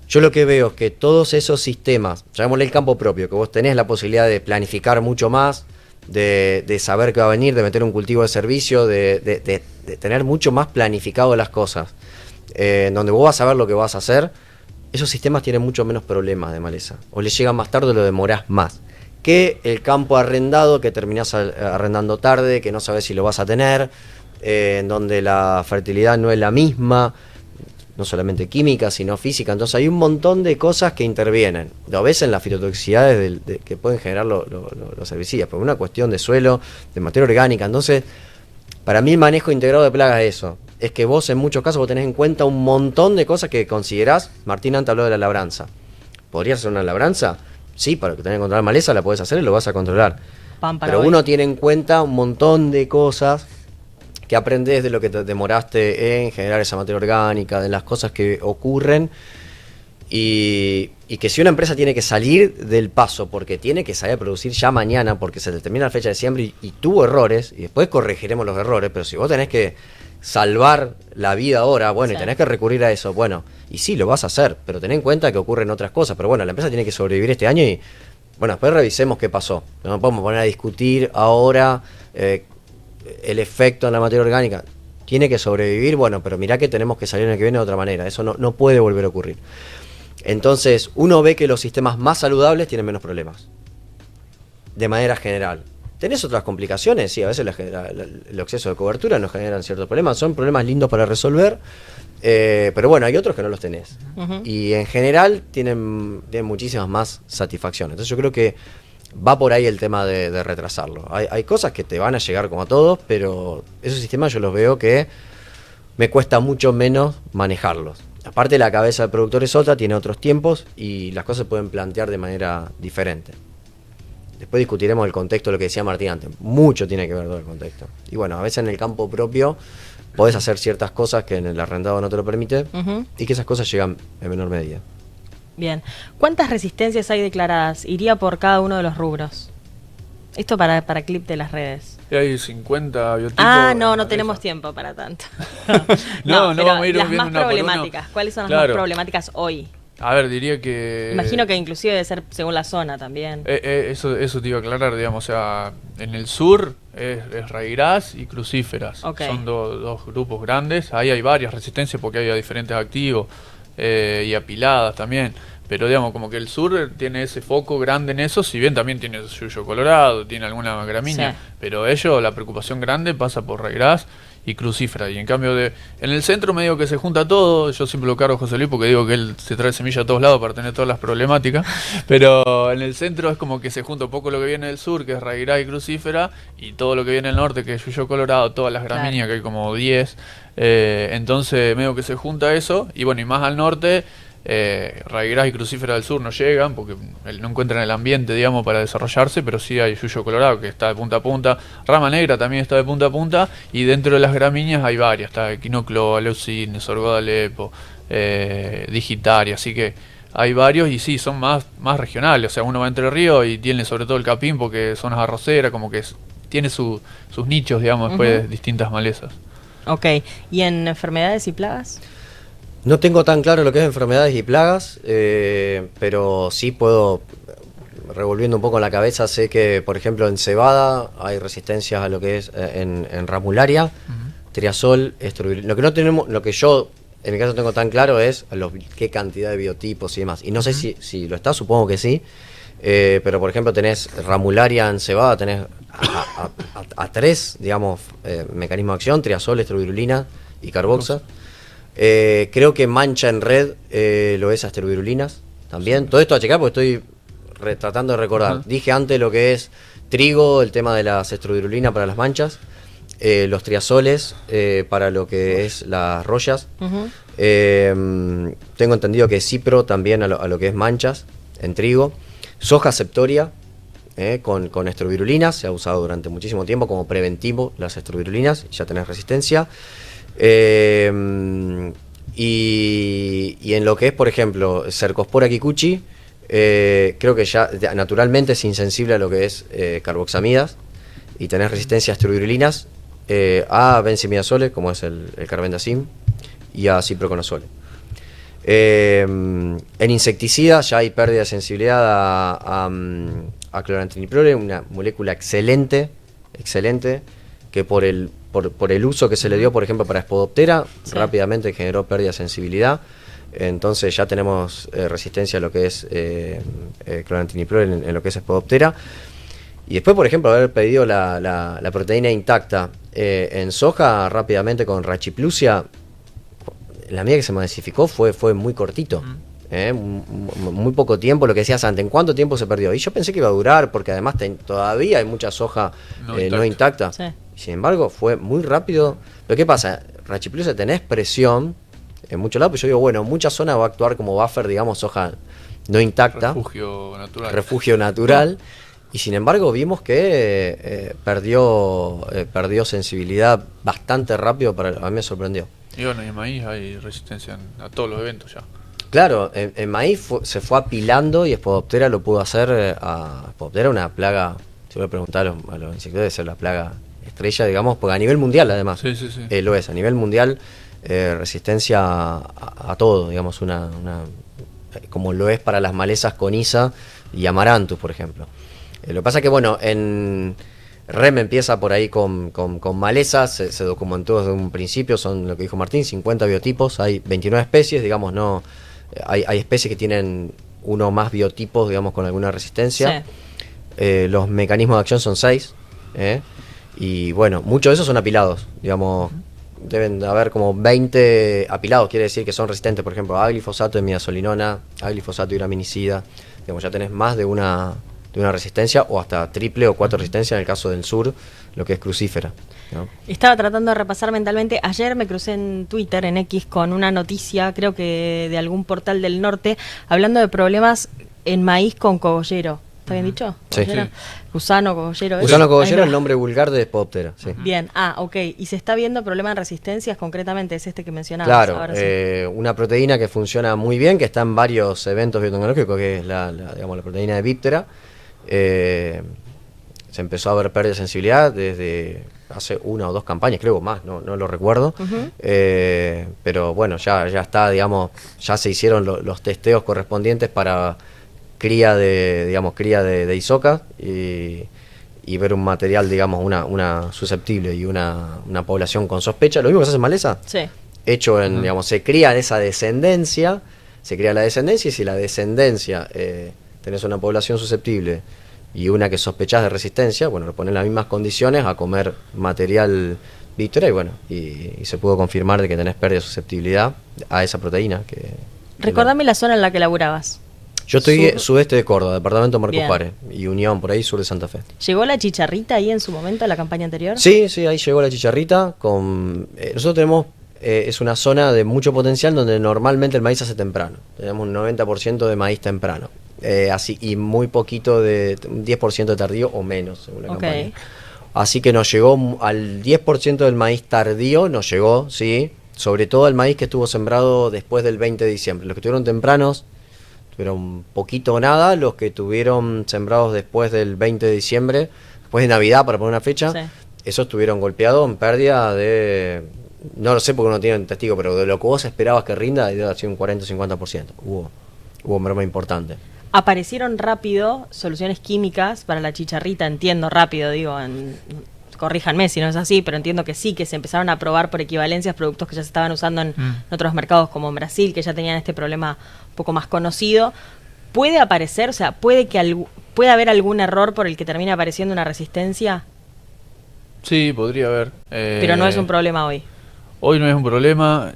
Yo lo que veo es que todos esos sistemas, llamémosle el campo propio, que vos tenés la posibilidad de planificar mucho más, de saber qué va a venir, de meter un cultivo de servicio, de tener mucho más planificado las cosas, donde vos vas a ver lo que vas a hacer, esos sistemas tienen mucho menos problemas de maleza, o le llegan más tarde o lo demorás más, que el campo arrendado, que terminás arrendando tarde, que no sabés si lo vas a tener, en donde la fertilidad no es la misma, no solamente química, sino física. Entonces hay un montón de cosas que intervienen. Lo ves en las fitotoxicidades que pueden generar los herbicidas, por una cuestión de suelo, de materia orgánica. Entonces, para mí el manejo integrado de plagas es eso. Es que vos en muchos casos vos tenés en cuenta un montón de cosas que considerás. Martín antes habló de la labranza. ¿Podrías hacer una labranza? Sí, para que tenés que controlar maleza la podés hacer y lo vas a controlar. Pero uno tiene en cuenta un montón de cosas que aprendes de lo que te demoraste en generar esa materia orgánica, de las cosas que ocurren, y que si una empresa tiene que salir del paso porque tiene que salir a producir ya mañana porque se termina la fecha de siembra y tuvo errores, y después corregiremos los errores, pero si vos tenés que salvar la vida ahora, bueno, sí, y tenés que recurrir a eso, bueno, y sí, lo vas a hacer, pero ten en cuenta que ocurren otras cosas, pero bueno, la empresa tiene que sobrevivir este año y, bueno, después revisemos qué pasó. No nos podemos poner a discutir ahora el efecto en la materia orgánica. Tiene que sobrevivir, bueno, pero mirá que tenemos que salir en el que viene de otra manera. Eso no puede volver a ocurrir. Entonces, uno ve que los sistemas más saludables tienen menos problemas. De manera general. ¿Tenés otras complicaciones? Sí, a veces el exceso de cobertura nos generan ciertos problemas. Son problemas lindos para resolver, pero bueno, hay otros que no los tenés. Uh-huh. Y en general tienen muchísimas más satisfacciones. Entonces yo creo que va por ahí el tema de retrasarlo. Hay cosas que te van a llegar como a todos, pero esos sistemas yo los veo que me cuesta mucho menos manejarlos. Aparte, la cabeza del productor es otra, tiene otros tiempos y las cosas se pueden plantear de manera diferente. Después discutiremos el contexto, lo que decía Martín antes. Mucho tiene que ver todo el contexto. Y bueno, a veces en el campo propio podés hacer ciertas cosas que en el arrendado no te lo permite, uh-huh, y que esas cosas llegan en menor medida. Bien. ¿Cuántas resistencias hay declaradas? Iría por cada uno de los rubros. Esto para clip de las redes. Y hay 50 biotipos. No tenemos tiempo para tanto. no vamos a ir las viendo más una problemáticas. por uno. ¿Cuáles son las más problemáticas hoy? A ver, diría que... Imagino que inclusive debe ser según la zona también. Eso te iba a aclarar, digamos. O sea, en el sur es raigras y crucíferas. Okay. Son dos grupos grandes. Ahí hay varias resistencias porque hay a diferentes activos y apiladas también. Pero digamos, como que el sur tiene ese foco grande en eso, si bien también tiene yuyo colorado, tiene alguna gramínea, sí, pero la preocupación grande pasa por raigras y crucífera. Y en cambio, en el centro medio que se junta todo. Yo siempre lo cargo a José Luis porque digo que él se trae semilla a todos lados para tener todas las problemáticas. Pero en el centro es como que se junta un poco lo que viene del sur, que es raigras y crucífera, y todo lo que viene del norte, que es yuyo colorado, todas las gramíneas, claro, que hay como 10. Entonces medio que se junta eso. Y bueno, y más al norte, raigras y crucífera del sur no llegan porque no encuentran el ambiente, digamos, para desarrollarse, pero sí hay yuyo colorado que está de punta a punta, rama negra también está de punta a punta, y dentro de las gramíneas hay varias, está equinoclo, leucine, sorgo de Alepo, digitaria, así que hay varios y sí, son más regionales. O sea, uno va entre ríos y tiene sobre todo el capín porque son zonas arroceras, como que tiene sus nichos, digamos, después, uh-huh, de distintas malezas. Ok, ¿y en enfermedades y plagas? No tengo tan claro lo que es enfermedades y plagas, pero sí puedo, revolviendo un poco la cabeza, sé que, por ejemplo, en cebada hay resistencias a lo que es en ramularia, uh-huh, triazol, estrobilurina. Lo que no tenemos, lo que yo en mi caso tengo tan claro es qué cantidad de biotipos y demás. Y no sé, uh-huh, si lo está, supongo que sí, pero por ejemplo tenés ramularia en cebada, tenés a tres, digamos, mecanismos de acción, triazol, estrobilurina y carboxa. Creo que mancha en red lo es asterovirulinas también. Todo esto a checar porque estoy tratando de recordar. Uh-huh. Dije antes lo que es trigo, el tema de las estrovirulinas para las manchas, los triazoles para lo que es las rollas. Uh-huh. Tengo entendido que cipro también a lo que es manchas en trigo. Soja septoria con estrovirulinas, se ha usado durante muchísimo tiempo como preventivo las estrovirulinas, ya tenés resistencia. Y en lo que es, por ejemplo, Cercospora kikuchi, creo que ya naturalmente es insensible a lo que es carboxamidas y tenés resistencia a estrubirulinas, a benzimidazoles, como es el carbendazim, y a ciproconazole. En insecticidas ya hay pérdida de sensibilidad a clorantriniprole, una molécula excelente, que por el uso que se le dio, por ejemplo, para Spodoptera, rápidamente generó pérdida de sensibilidad. Entonces ya tenemos resistencia a lo que es clorantriniprole en lo que es Spodoptera. Y después, por ejemplo, haber pedido la proteína intacta en soja rápidamente con Rachiplusia, la medida que se masificó fue muy cortito. Muy poco tiempo, lo que decías antes, ¿en cuánto tiempo se perdió? Y yo pensé que iba a durar, porque además todavía hay mucha soja no intacta. Sí. Sin embargo, fue muy rápido. Pero ¿qué pasa? Rachiplusia tenés presión en muchos lados, pero yo digo, bueno, mucha zona va a actuar como buffer, digamos, soja no intacta. Refugio natural. Y sin embargo vimos que perdió sensibilidad bastante rápido, a mí me sorprendió. Y bueno, y en maíz hay resistencia a todos los eventos ya. Claro, en maíz se fue apilando y Spodoptera lo pudo hacer. Spodoptera una plaga, si voy a preguntar a los insectos, debe ser la plaga estrella, digamos, porque a nivel mundial además lo es. A nivel mundial, resistencia a todo, digamos, como lo es para las malezas coniza y amaranthus, por ejemplo. Lo que pasa que, bueno, en REM empieza por ahí con malezas, se documentó desde un principio, son lo que dijo Martín, 50 biotipos, hay 29 especies, digamos, no hay especies que tienen uno o más biotipos, digamos, con alguna resistencia. Sí. Los mecanismos de acción son 6, y bueno, muchos de esos son apilados, digamos, deben haber como 20 apilados, quiere decir que son resistentes, por ejemplo, a glifosato de midazolinona, a glifosato de graminicida, digamos, ya tenés más de una resistencia, o hasta triple o 4 resistencias en el caso del sur, lo que es crucífera, ¿no? Estaba tratando de repasar mentalmente. Ayer me crucé en Twitter, en X, con una noticia, creo que de algún portal del norte, hablando de problemas en maíz con cogollero. ¿Está bien dicho? Sí. Gusano cogollero. Gusano cogollero es el nombre vulgar de Spodoptera. Sí. Bien, ok. ¿Y se está viendo problema en resistencias? Concretamente es este que mencionabas. Claro, ahora sí. Una proteína que funciona muy bien, que está en varios eventos biotecnológicos, que es la proteína de Biptera. Se empezó a ver pérdida de sensibilidad desde hace 1 o 2 campañas, creo más, no lo recuerdo. Pero bueno, ya está, digamos, ya se hicieron los testeos correspondientes para cría de isoca y ver un material, digamos, una susceptible y una población con sospecha. Lo mismo que se hace en maleza. Sí. Hecho en, digamos, se cría en esa descendencia, y si la descendencia tenés una población susceptible y una que sospechás de resistencia, bueno, lo ponen en las mismas condiciones a comer material Biptera y bueno, y se pudo confirmar de que tenés pérdida de susceptibilidad a esa proteína. Recordame la zona en la que laburabas. Yo estoy sudeste de Córdoba, departamento Marcos Párez, y Unión, por ahí, sur de Santa Fe. ¿Llegó la chicharrita ahí en su momento, a la campaña anterior? Sí, ahí llegó la chicharrita. Nosotros tenemos, es una zona de mucho potencial donde normalmente el maíz se hace temprano. Tenemos un 90% de maíz temprano. Así, y muy poquito de 10% de tardío o menos, según la campaña. Así que nos llegó al 10% del maíz tardío, nos llegó, sí, sobre todo el maíz que estuvo sembrado después del 20 de diciembre. Los que tuvieron tempranos tuvieron poquito o nada, los que tuvieron sembrados después del 20 de diciembre, después de Navidad, para poner una fecha, esos estuvieron golpeados en pérdida de, no lo sé porque no tienen testigo, pero de lo que vos esperabas que rinda, debe haber sido un 40-50%. Hubo merma importante. Aparecieron rápido soluciones químicas para la chicharrita, entiendo rápido, digo, corríjanme si no es así, pero entiendo que sí, que se empezaron a probar por equivalencias productos que ya se estaban usando en otros mercados como en Brasil, que ya tenían este problema un poco más conocido. ¿Puede aparecer, o sea, puede haber algún error por el que termine apareciendo una resistencia? Sí, podría haber. Pero no es un problema hoy. Hoy no es un problema,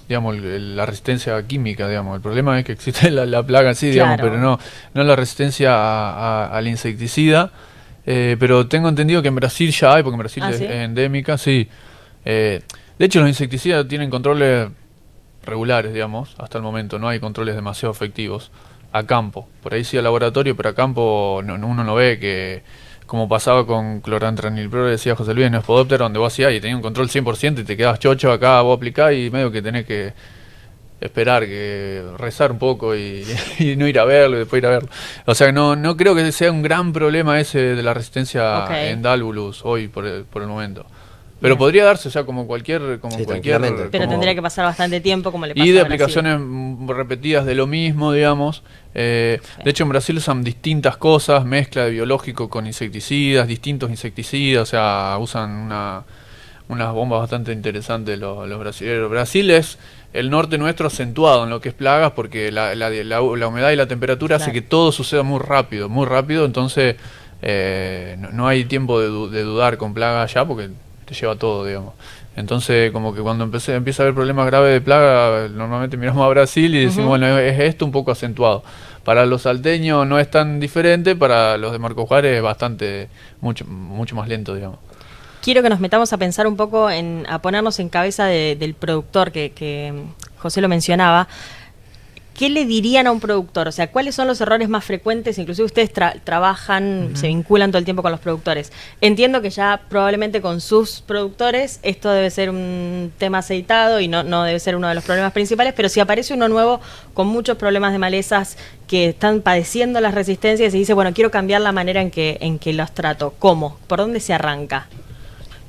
la resistencia química, digamos. El problema es que existe la plaga en sí, digamos, pero no la resistencia al insecticida. Pero tengo entendido que en Brasil ya hay, porque en Brasil es endémica, sí. De hecho, los insecticidas tienen controles regulares, digamos, hasta el momento. No hay controles demasiado efectivos a campo. Por ahí sí a laboratorio, pero a campo uno no ve que, como pasaba con clorantraenilprole, decía José Luis, en Spodoptera, donde vos hacías y tenías un control 100% y te quedabas chocho, acá vos aplicás y medio que tenés que esperar, que rezar un poco y no ir a verlo y después ir a verlo. O sea, no creo que sea un gran problema ese de la resistencia en Dálvulus hoy por el momento. Pero podría darse, o sea, como cualquier... Pero tendría que pasar bastante tiempo, como le pasa y de a aplicaciones repetidas de lo mismo, digamos. De hecho, en Brasil usan distintas cosas, mezcla de biológico con insecticidas, distintos insecticidas, o sea, usan unas bombas bastante interesantes los brasileños. Brasil es el norte nuestro acentuado en lo que es plagas, porque la humedad y la temperatura hace que todo suceda muy rápido, entonces no hay tiempo de dudar con plagas allá, porque te lleva todo, digamos. Entonces, como que cuando empieza a haber problemas graves de plaga, normalmente miramos a Brasil y decimos, bueno, es esto un poco acentuado. Para los salteños no es tan diferente, para los de Marco Juárez es bastante, mucho más lento, digamos. Quiero que nos metamos a pensar un poco, a ponernos en cabeza del productor, que José lo mencionaba. ¿Qué le dirían a un productor? O sea, ¿cuáles son los errores más frecuentes? Inclusive ustedes trabajan, se vinculan todo el tiempo con los productores. Entiendo que ya probablemente con sus productores esto debe ser un tema aceitado y no debe ser uno de los problemas principales, pero si aparece uno nuevo con muchos problemas de malezas que están padeciendo las resistencias y dice, bueno, quiero cambiar la manera en que los trato, ¿cómo? ¿Por dónde se arranca?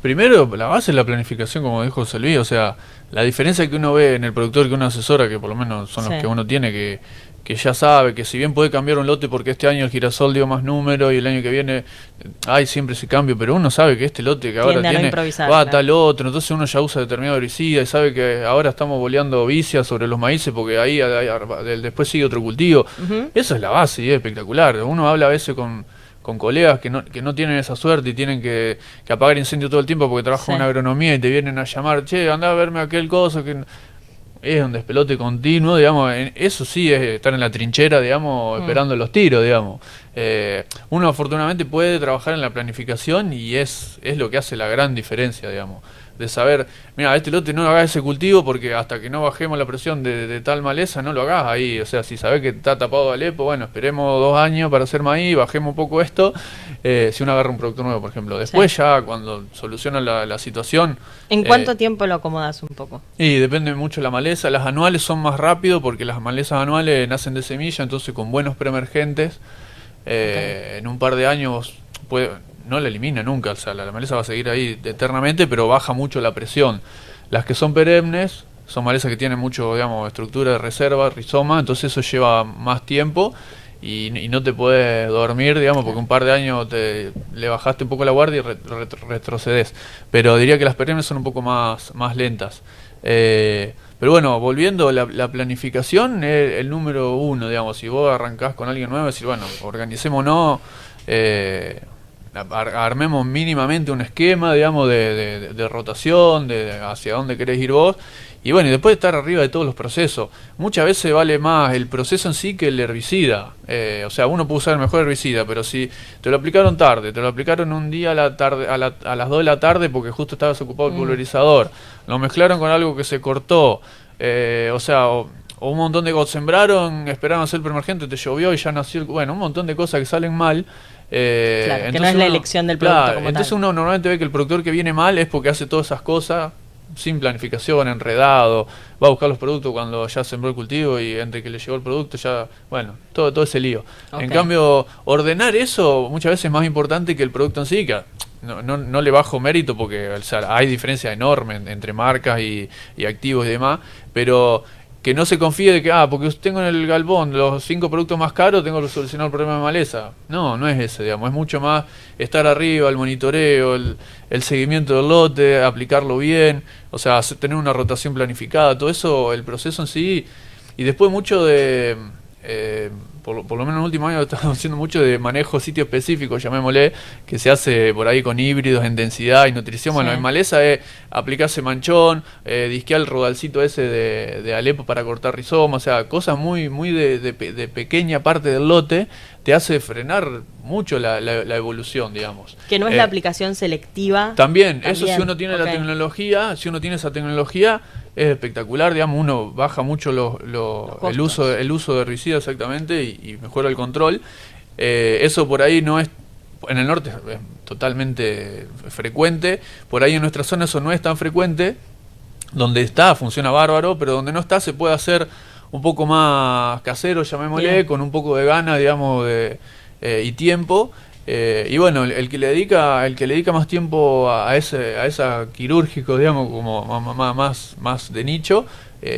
Primero, la base es la planificación, como dijo José Luis, o sea, la diferencia que uno ve en el productor que uno asesora, que por lo menos son los que uno tiene, que ya sabe que si bien puede cambiar un lote porque este año el girasol dio más número y el año que viene hay siempre ese cambio, pero uno sabe que este lote que ahora tiene va a tal otro, entonces uno ya usa determinado herbicida y sabe que ahora estamos boleando vicias sobre los maíces porque ahí después sigue otro cultivo. Eso es la base y es espectacular. Uno habla a veces con colegas que no tienen esa suerte y tienen que apagar incendio todo el tiempo porque trabajan en agronomía y te vienen a llamar, che, andá a verme aquel coso, que es un despelote continuo, digamos. Eso sí es estar en la trinchera, digamos, esperando los tiros, digamos. Uno afortunadamente puede trabajar en la planificación y es lo que hace la gran diferencia, digamos, de saber, mira, este lote no lo hagas ese cultivo porque hasta que no bajemos la presión de tal maleza no lo hagas ahí. O sea, si sabés que está tapado de Alepo, bueno, esperemos 2 años para hacer maíz, bajemos un poco esto. Si uno agarra un producto nuevo, por ejemplo, después ya cuando soluciona la situación, ¿en cuánto tiempo lo acomodas un poco? Y depende mucho de la maleza. Las anuales son más rápido porque las malezas anuales nacen de semilla, entonces con buenos preemergentes en un par de años no la elimina nunca, o sea, la maleza va a seguir ahí eternamente, pero baja mucho la presión. Las que son perennes son malezas que tienen mucho, digamos, estructura de reserva, rizoma, entonces eso lleva más tiempo y no te puedes dormir, digamos, porque un par de años le bajaste un poco la guardia y retrocedes. Pero diría que las perennes son un poco más lentas. Pero bueno, volviendo, la planificación es el número 1, digamos. Si vos arrancás con alguien nuevo, decir, bueno, organicémonos, armemos mínimamente un esquema, digamos, de rotación, de hacia dónde querés ir vos, y bueno, y después estar arriba de todos los procesos. Muchas veces vale más el proceso en sí que el herbicida. O sea, uno puede usar el mejor herbicida, pero si te lo aplicaron tarde, te lo aplicaron un día a las 2 de la tarde porque justo estabas ocupado el pulverizador, lo mezclaron con algo que se cortó, o sea, o un montón de cosas, sembraron, esperaron hacer el preemergente, te llovió y ya nació bueno, un montón de cosas que salen mal. Claro, que no es la elección del producto como entonces tal. Uno normalmente ve que el productor que viene mal es porque hace todas esas cosas sin planificación, enredado, va a buscar los productos cuando ya sembró el cultivo y entre que le llegó el producto ya, bueno, todo ese lío. En cambio, ordenar eso muchas veces es más importante que el producto en sí, que no le bajo mérito porque, o sea, hay diferencia enorme entre marcas y activos y demás, pero que no se confíe de que, porque tengo en el galpón los 5 productos más caros, tengo que solucionar el problema de maleza. No es ese, digamos, es mucho más estar arriba, el monitoreo, el seguimiento del lote, aplicarlo bien, o sea, tener una rotación planificada, todo eso, el proceso en sí, y después mucho de... por lo menos en el último año estamos haciendo mucho de manejo sitio específico, llamémosle, que se hace por ahí con híbridos en densidad y nutrición. Bueno, en maleza es aplicarse manchón, disquear el rodalcito ese de Alepo para cortar rizoma, o sea, cosas muy de pequeña parte del lote, te hace frenar mucho la evolución, digamos. Que no es la aplicación selectiva. También, eso si uno tiene la tecnología, si uno tiene esa tecnología, es espectacular, digamos, uno baja mucho el uso de herbicidas exactamente y mejora el control. Eso por ahí no es, en el norte es totalmente frecuente, por ahí en nuestra zona eso no es tan frecuente, donde está funciona bárbaro, pero donde no está se puede hacer un poco más casero, llamémosle, bien, con un poco de gana, digamos, y tiempo. Y bueno, el que le dedica más tiempo a esa quirúrgico, digamos, como más de nicho,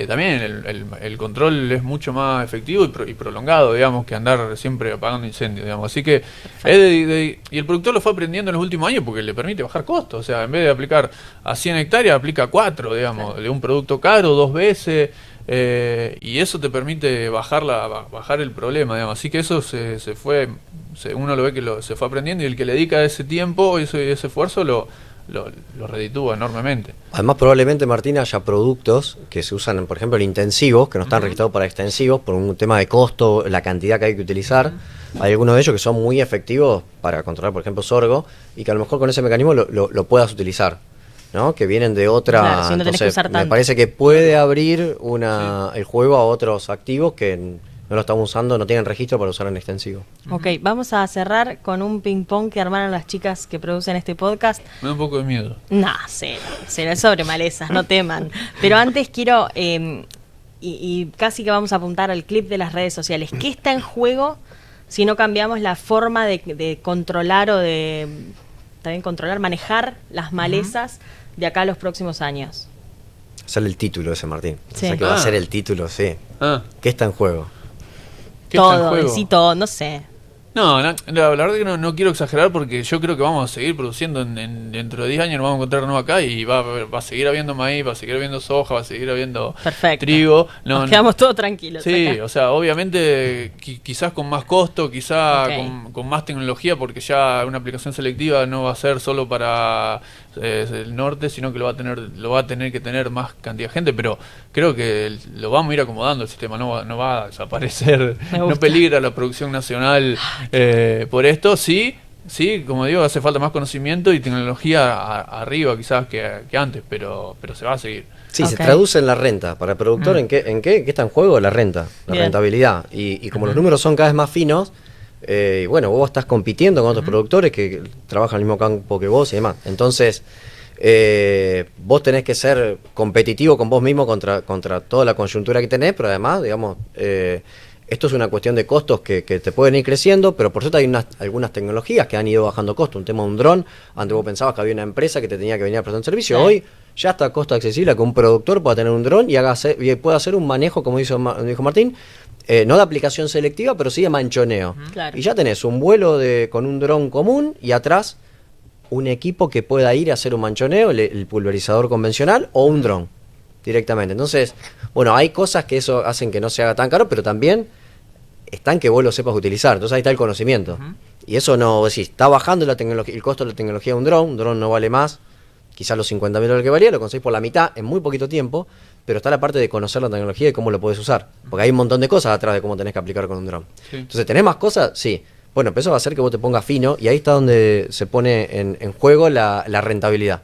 también el control es mucho más efectivo y prolongado, digamos, que andar siempre apagando incendios, digamos. Así que y el productor lo fue aprendiendo en los últimos años porque le permite bajar costos. O sea, en vez de aplicar a 100 hectáreas, aplica 4, digamos, claro, de un producto caro 2 veces. Y eso te permite bajar el problema, digamos. Así que eso se fue, uno lo ve que se fue aprendiendo, y el que le dedica ese tiempo y ese esfuerzo lo reditúa enormemente. Además, probablemente, Martín, haya productos que se usan, por ejemplo, en intensivos, que no están registrados para extensivos por un tema de costo, la cantidad que hay que utilizar. Hay algunos de ellos que son muy efectivos para controlar, por ejemplo, sorgo, y que a lo mejor con ese mecanismo lo puedas utilizar, ¿no? Que vienen de otra. Claro, si no tenés que usar tanto. Me parece que puede abrir el juego a otros activos que no lo estamos usando, no tienen registro para usar en extensivo. Ok, vamos a cerrar con un ping pong que armaron las chicas que producen este podcast. Me da un poco de miedo. No, cero, es sobre malezas, no teman. Pero antes quiero, y casi que vamos a apuntar al clip de las redes sociales. ¿Qué está en juego si no cambiamos la forma de controlar o también controlar, manejar las malezas de acá a los próximos años? Sale el título ese, Martín. Sí. O sea que va a ser el título, sí. ¿Qué está en juego? Todo, sí, todo, no sé. No, la verdad es que no quiero exagerar, porque yo creo que vamos a seguir produciendo dentro de 10 años, nos vamos a encontrar de nuevo acá y va a seguir habiendo maíz, va a seguir habiendo soja, va a seguir habiendo trigo. Nos quedamos todos tranquilos. Sí, acá. O sea, obviamente quizás con más costo, quizás con más tecnología, porque ya una aplicación selectiva no va a ser solo para el norte, sino que lo va a tener que tener más cantidad de gente, pero creo que lo vamos a ir acomodando el sistema, no va a desaparecer, no peligra la producción nacional por esto. Sí, como digo, hace falta más conocimiento y tecnología arriba quizás que antes, pero se va a seguir. Sí, se traduce en la renta. Para el productor, ¿en qué está en juego? La renta, la rentabilidad. Y como los números son cada vez más finos, bueno, vos estás compitiendo con otros productores que trabajan en el mismo campo que vos y demás. Entonces, vos tenés que ser competitivo con vos mismo contra toda la coyuntura que tenés, pero además, digamos, esto es una cuestión de costos que te pueden ir creciendo, pero por suerte hay algunas tecnologías que han ido bajando costos. Un tema de un dron, antes vos pensabas que había una empresa que te tenía que venir a prestar un servicio, hoy ya está a costo accesible a que un productor pueda tener un dron y pueda hacer un manejo, como dijo Martín, no de aplicación selectiva, pero sí de manchoneo. Claro. Y ya tenés un vuelo con un dron común y atrás un equipo que pueda ir a hacer un manchoneo, el pulverizador convencional o un dron directamente. Entonces, bueno, hay cosas que eso hacen que no se haga tan caro, pero también están que vos lo sepas utilizar. Entonces ahí está el conocimiento. Y eso no, decís, está bajando el costo de la tecnología de un dron no vale más, quizás los $50.000 que valía, lo conseguís por la mitad en muy poquito tiempo, pero está la parte de conocer la tecnología y cómo lo podés usar. Porque hay un montón de cosas atrás de cómo tenés que aplicar con un dron. Sí. Entonces, ¿tenés más cosas? Sí. Bueno, pero eso va a hacer que vos te pongas fino, y ahí está donde se pone en juego la rentabilidad.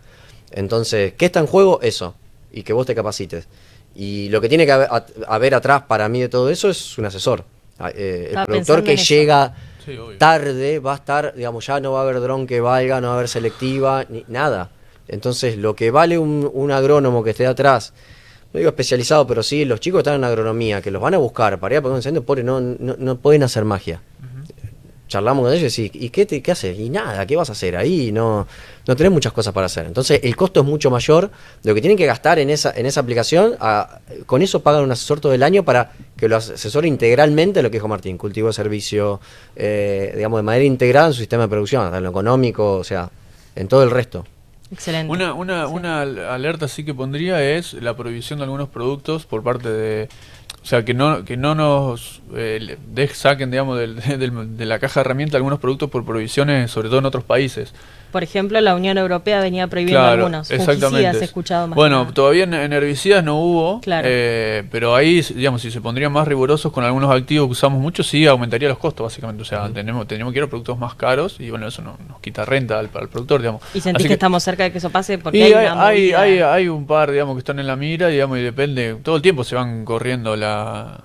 Entonces, ¿qué está en juego? Eso. Y que vos te capacites. Y lo que tiene que haber atrás para mí de todo eso es un asesor. El productor que llega tarde va a estar, digamos, ya no va a haber dron que valga, no va a haber selectiva, ni nada. Entonces, lo que vale un agrónomo que esté atrás, no digo especializado, pero sí, los chicos que están en agronomía, que los van a buscar para ir a poner un incendio, pobre, no pueden hacer magia. Charlamos con ellos y ¿qué haces? Y nada, ¿qué vas a hacer? Ahí no tenés muchas cosas para hacer. Entonces el costo es mucho mayor de lo que tienen que gastar en esa aplicación. Con eso pagan un asesor todo el año para que lo asesore integralmente, lo que dijo Martín, cultivo de servicio, digamos, de manera integrada en su sistema de producción, en lo económico, o sea, en todo el resto. Excelente. Una alerta sí que pondría es la prohibición de algunos productos por parte de... O sea, que no nos saquen, digamos, de la caja de herramientas algunos productos por prohibiciones, sobre todo en otros países. Por ejemplo, la Unión Europea venía prohibiendo algunos. Fungicidas he escuchado más. Bueno, todavía en herbicidas no hubo, pero ahí, digamos, si se pondrían más rigurosos con algunos activos que usamos mucho, sí aumentaría los costos, básicamente. O sea, tenemos que ir a productos más caros y, bueno, eso nos quita renta al productor, digamos. ¿Y sentís que estamos cerca de que eso pase? Porque hay un par, digamos, que están en la mira, digamos, y depende, todo el tiempo se van corriendo la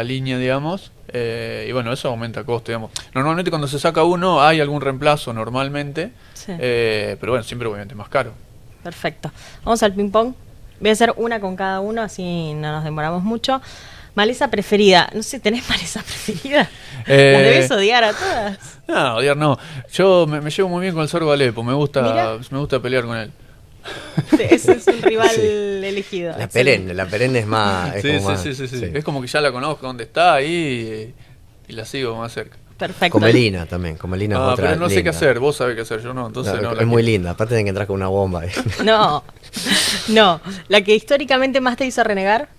línea, digamos. Y bueno, eso aumenta costo, digamos. Normalmente cuando se saca uno hay algún reemplazo normalmente, pero bueno, siempre obviamente más caro. Perfecto. Vamos al ping pong. Voy a hacer una con cada uno, así no nos demoramos mucho. Maleza preferida. No sé, ¿tenés maleza preferida? ¿Las debes odiar a todas? No, odiar no. Yo me llevo muy bien con el sorgo Alepo. Me gusta pelear con él. Ese es un rival elegido. La perenne es más... Sí. Es como que ya la conozco dónde está ahí y la sigo más cerca. Perfecto. Comelina también, Comelina es otra pero no sé linda. qué hacer, vos sabés qué hacer, yo no, entonces no. Es muy linda, aparte de que entras con una bomba. No, la que históricamente más te hizo renegar.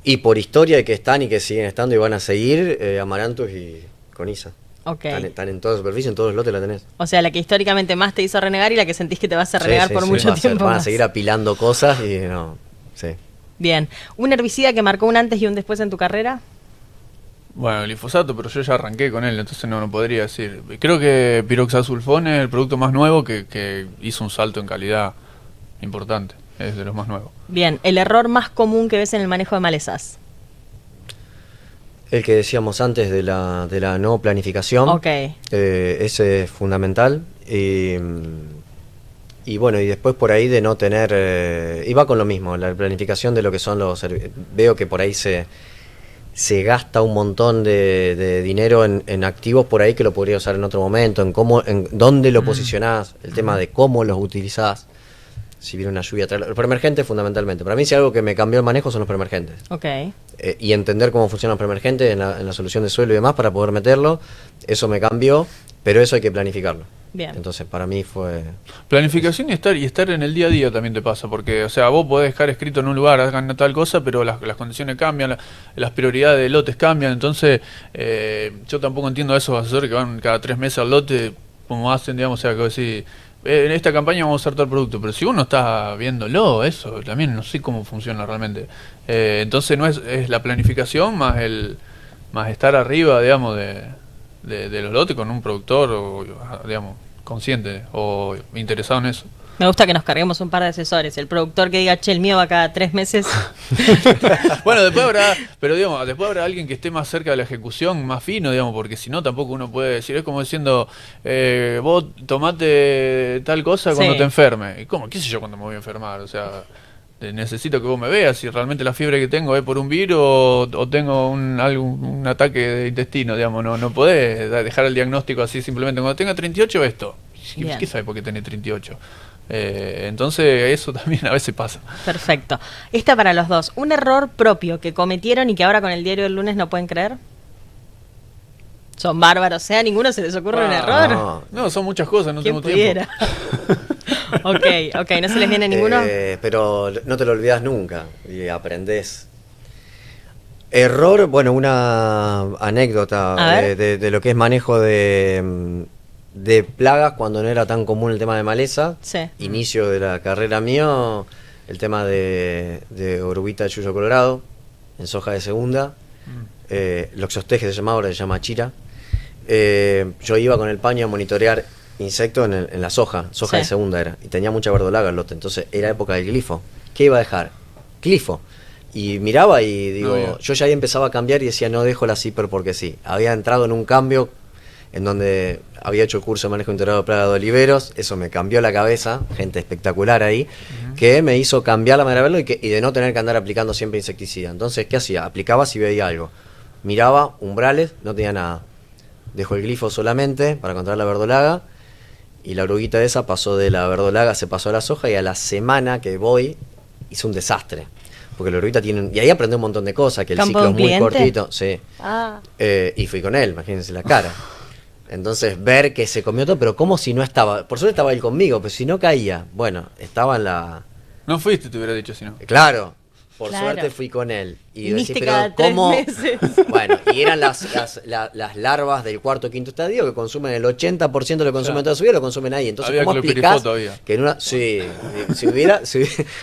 Y por historia de que están y que siguen estando y van a seguir, Amarantos y Conisa. Okay. Están en toda superficie, en todos los lotes la tenés. O sea, la que históricamente más te hizo renegar y la que sentís que te vas a renegar por mucho tiempo Van a más. seguir apilando cosas y no, sí. Bien, ¿un herbicida que marcó un antes y un después en tu carrera? Bueno, glifosato, pero yo ya arranqué con él, entonces no podría decir. Creo que piroxasulfón es el producto más nuevo que hizo un salto en calidad importante, es de los más nuevos. Bien, ¿el error más común que ves en el manejo de malezas? El que decíamos antes de la no planificación. Ok. Ese es fundamental. Y bueno, y después por ahí de no tener... y va con lo mismo, la planificación de lo que son los... Veo que por ahí se gasta un montón de dinero en activos por ahí que lo podría usar en otro momento, en dónde lo posicionás, el tema de cómo los utilizás. Si viene una lluvia, los preemergentes fundamentalmente. Para mí si algo que me cambió el manejo son los preemergentes. Ok. Y entender cómo funcionan los preemergentes en la solución de suelo y demás para poder meterlo, eso me cambió, pero eso hay que planificarlo. Bien. Entonces para mí fue... Planificación y estar en el día a día también te pasa, porque o sea, vos podés dejar escrito en un lugar, hagan tal cosa, pero las condiciones cambian, las prioridades de lotes cambian, entonces yo tampoco entiendo a esos asesores que van cada 3 meses al lote, como hacen, digamos, o sea, que decís, en esta campaña vamos a usar tal producto, pero si uno está viéndolo, eso también no sé cómo funciona realmente. Entonces no es la planificación más estar arriba, digamos, de los lotes con un productor, o digamos, consciente o interesado en eso. Me gusta que nos carguemos un par de asesores. El productor que diga, che, el mío va cada 3 meses. Bueno, después habrá alguien que esté más cerca de la ejecución, más fino, digamos, porque si no tampoco uno puede decir, es como diciendo, vos tomate tal cosa cuando te enfermes. ¿Y cómo? ¿Qué sé yo cuando me voy a enfermar? O sea, necesito que vos me veas si realmente la fiebre que tengo es por un virus o tengo un ataque de intestino, digamos. No podés dejar el diagnóstico así simplemente. Cuando tenga 38 esto. ¿Qué sabe por qué tenés 38? Entonces eso también a veces pasa. Perfecto. Esta para los dos. ¿Un error propio que cometieron y que ahora con el diario del lunes no pueden creer? Son bárbaros, o sea, a ninguno se les ocurre un error. No, son muchas cosas, no tengo tiempo. Ok, ¿no se les viene ninguno? Pero no te lo olvidas nunca y aprendés. Error, bueno, una anécdota de lo que es manejo de plagas cuando no era tan común el tema de maleza. Sí. Inicio de la carrera mío, el tema de oruguita de yuyo colorado, en soja de segunda. Loxostege se llamaba, ahora se llama chira. Yo iba con el paño a monitorear insectos en la soja de segunda era, y tenía mucha verdolaga el lote, entonces era época del glifo. ¿Qué iba a dejar? Glifo. Y miraba y digo, yo ya ahí empezaba a cambiar y decía, no dejo la CIPER porque sí. Había entrado en un cambio en donde había hecho el curso de manejo integrado de plaga de oliveros, eso me cambió la cabeza, gente espectacular ahí, que me hizo cambiar la manera de verlo y de no tener que andar aplicando siempre insecticida. Entonces, ¿qué hacía? Aplicaba si veía algo. Miraba umbrales, no tenía nada. Dejo el glifo solamente para controlar la verdolaga, y la oruguita esa pasó de la verdolaga, se pasó a la soja, y a la semana que voy hizo un desastre. Porque la oruguita tiene... Y ahí aprendí un montón de cosas, que el ciclo es muy cortito. Sí. Y fui con él, imagínense la cara. Entonces, ver que se comió todo, pero como si no estaba... Por suerte estaba él conmigo, pero si no caía. Bueno, estaba en la... No fuiste, te hubiera dicho si no. Claro. Por suerte fui con él. Y decía, pero ¿cómo? Bueno, y eran las larvas del cuarto o quinto estadio que consumen el 80% de lo que consumen toda su vida, lo consumen ahí. Entonces, había ¿cómo explicás que en una... Sí,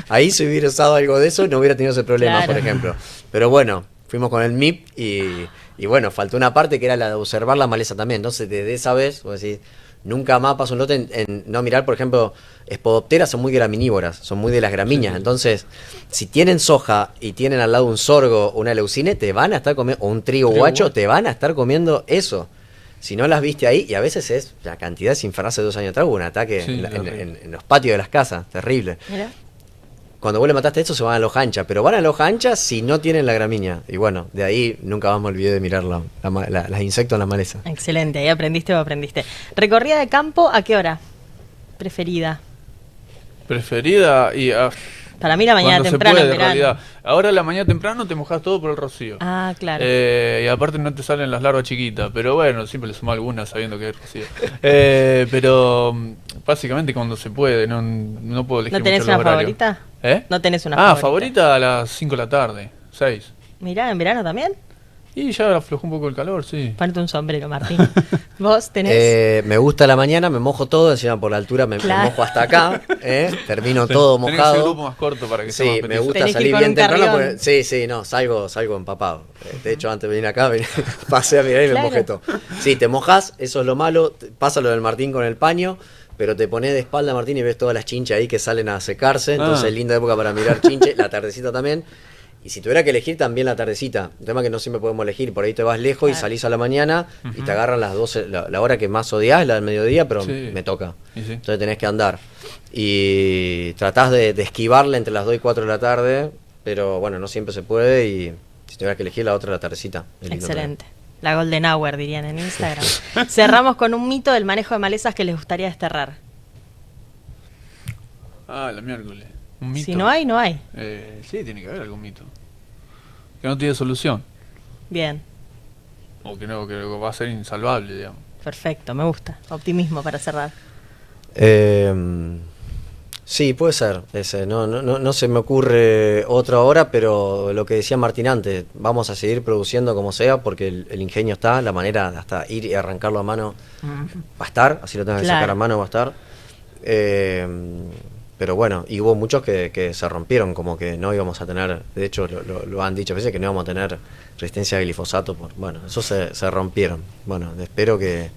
ahí se hubiera usado algo de eso, no hubiera tenido ese problema, por ejemplo. Pero bueno, fuimos con el MIP y bueno, faltó una parte que era la de observar la maleza también. Entonces, desde esa vez, vos decís, nunca más paso un lote en no mirar, por ejemplo, espodopteras son muy graminívoras, son muy de las gramíneas. Entonces, si tienen soja y tienen al lado un sorgo o una leucine, te van a estar comiendo, o un trigo guacho, te van a estar comiendo eso. Si no las viste ahí, y a veces es la cantidad, sin hace 2 años atrás, hubo un ataque en los patios de las casas, terrible. cuando vos le mataste eso se van a la hoja ancha, pero van a la hoja ancha si no tienen la gramínea. Y bueno, de ahí nunca más me olvidé de mirar los insectos en la maleza. Excelente, ahí aprendiste o aprendiste. ¿Recorrida de campo a qué hora? Preferida. Preferida y... Para mí la mañana cuando temprano, se puede, en verano. en realidad. Ahora la mañana temprano te mojas todo por el rocío. Ah, claro. Y aparte no te salen las larvas chiquitas, pero bueno, siempre le sumo algunas sabiendo que es rocío. Pero básicamente cuando se puede, no puedo elegir ¿No tenés mucho una los horarios. favorita? ¿Eh? ¿No tenés una favorita? Favorita a las 5 de la tarde, 6. Mirá, ¿en verano también? Y ya aflojó un poco el calor, sí. Ponete un sombrero, Martín. ¿Vos tenés? Me gusta la mañana, me mojo todo, encima por la altura me mojo hasta acá, termino todo Tenés mojado. ese grupo más corto para que sea Sí, más me petizo. gusta Tenés que ir salir con bien un temprano. carrión. Salgo empapado. De hecho, antes de venir acá, pasé a mirar y me Claro. mojé todo. Sí, te mojas, eso es lo malo. Pasa lo del Martín con el paño, pero te pones de espalda, Martín, y ves todas las chinches ahí que salen a secarse. Entonces, linda época para mirar chinche. La tardecita también. Y si tuviera que elegir, también la tardecita. El tema es que no siempre podemos elegir. Por ahí te vas lejos y salís a la mañana y te agarran las 12. La hora que más odiás es la del mediodía, pero Sí. me toca. Y sí. Entonces tenés que andar. Y tratás de esquivarla entre las 2 y 4 de la tarde, pero bueno, no siempre se puede. Y si tuviera que elegir, la otra la tardecita. Es lindo Excelente. La Golden Hour, dirían en Instagram. Cerramos con un mito del manejo de malezas que les gustaría desterrar. La miércoles. Un mito. Si no hay, no hay. Sí, tiene que haber algún mito. Que no tiene solución. Bien, O que no, que va a ser insalvable, digamos. perfecto, me gusta. Optimismo para cerrar. también. Sí, puede ser. Ese. No se me ocurre otra hora, pero lo que decía Martín antes, vamos a seguir produciendo como sea, porque el ingenio está, la manera de hasta ir y arrancarlo a mano va a estar, así lo tengo que Claro. sacar a mano va a estar. Pero bueno, y hubo muchos que se rompieron, como que no íbamos a tener, de hecho lo han dicho a veces, que no íbamos a tener resistencia a glifosato. Bueno, eso se rompieron. Bueno, espero que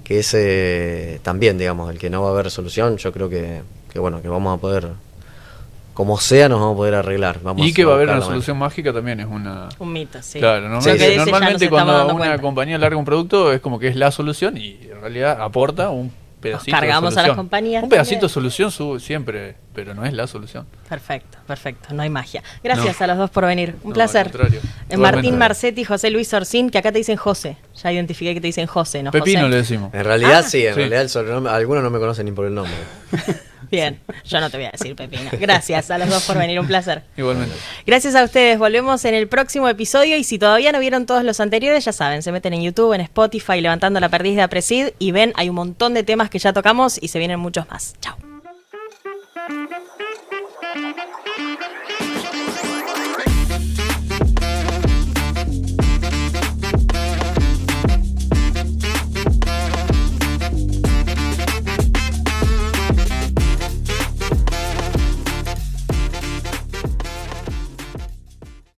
ese también, digamos, el que no va a haber solución, yo creo que bueno, que vamos a poder, como sea, nos vamos a poder arreglar. Y que va a haber buscar una la solución mágica también es una... Un mito, sí. Claro, Lo que dice ya normalmente nos estamos cuando dando una cuenta. compañía larga un producto es como que es la solución y en realidad aporta un pedacito cargamos de a las solución. compañías Un pedacito también. de solución sube siempre, pero no es la solución. Perfecto, perfecto. No hay magia. Gracias No. a los dos por venir. Un No, placer. al contrario. Martín Igualmente. Marcetti y José Luis Orsín, que acá te dicen José. Ya identifiqué que te dicen José, ¿no? Pepino José. le decimos. En realidad Ah. sí, en Sí. realidad el sobrenombre, algunos no me conocen ni por el nombre. Bien, yo no te voy a decir Pepino. Gracias a los dos por venir, un placer. Igualmente. Gracias a ustedes, volvemos en el próximo episodio y si todavía no vieron todos los anteriores, ya saben, se meten en YouTube, en Spotify, Levantando la Perdiz de Apresid y ven, hay un montón de temas que ya tocamos y se vienen muchos más. Chao.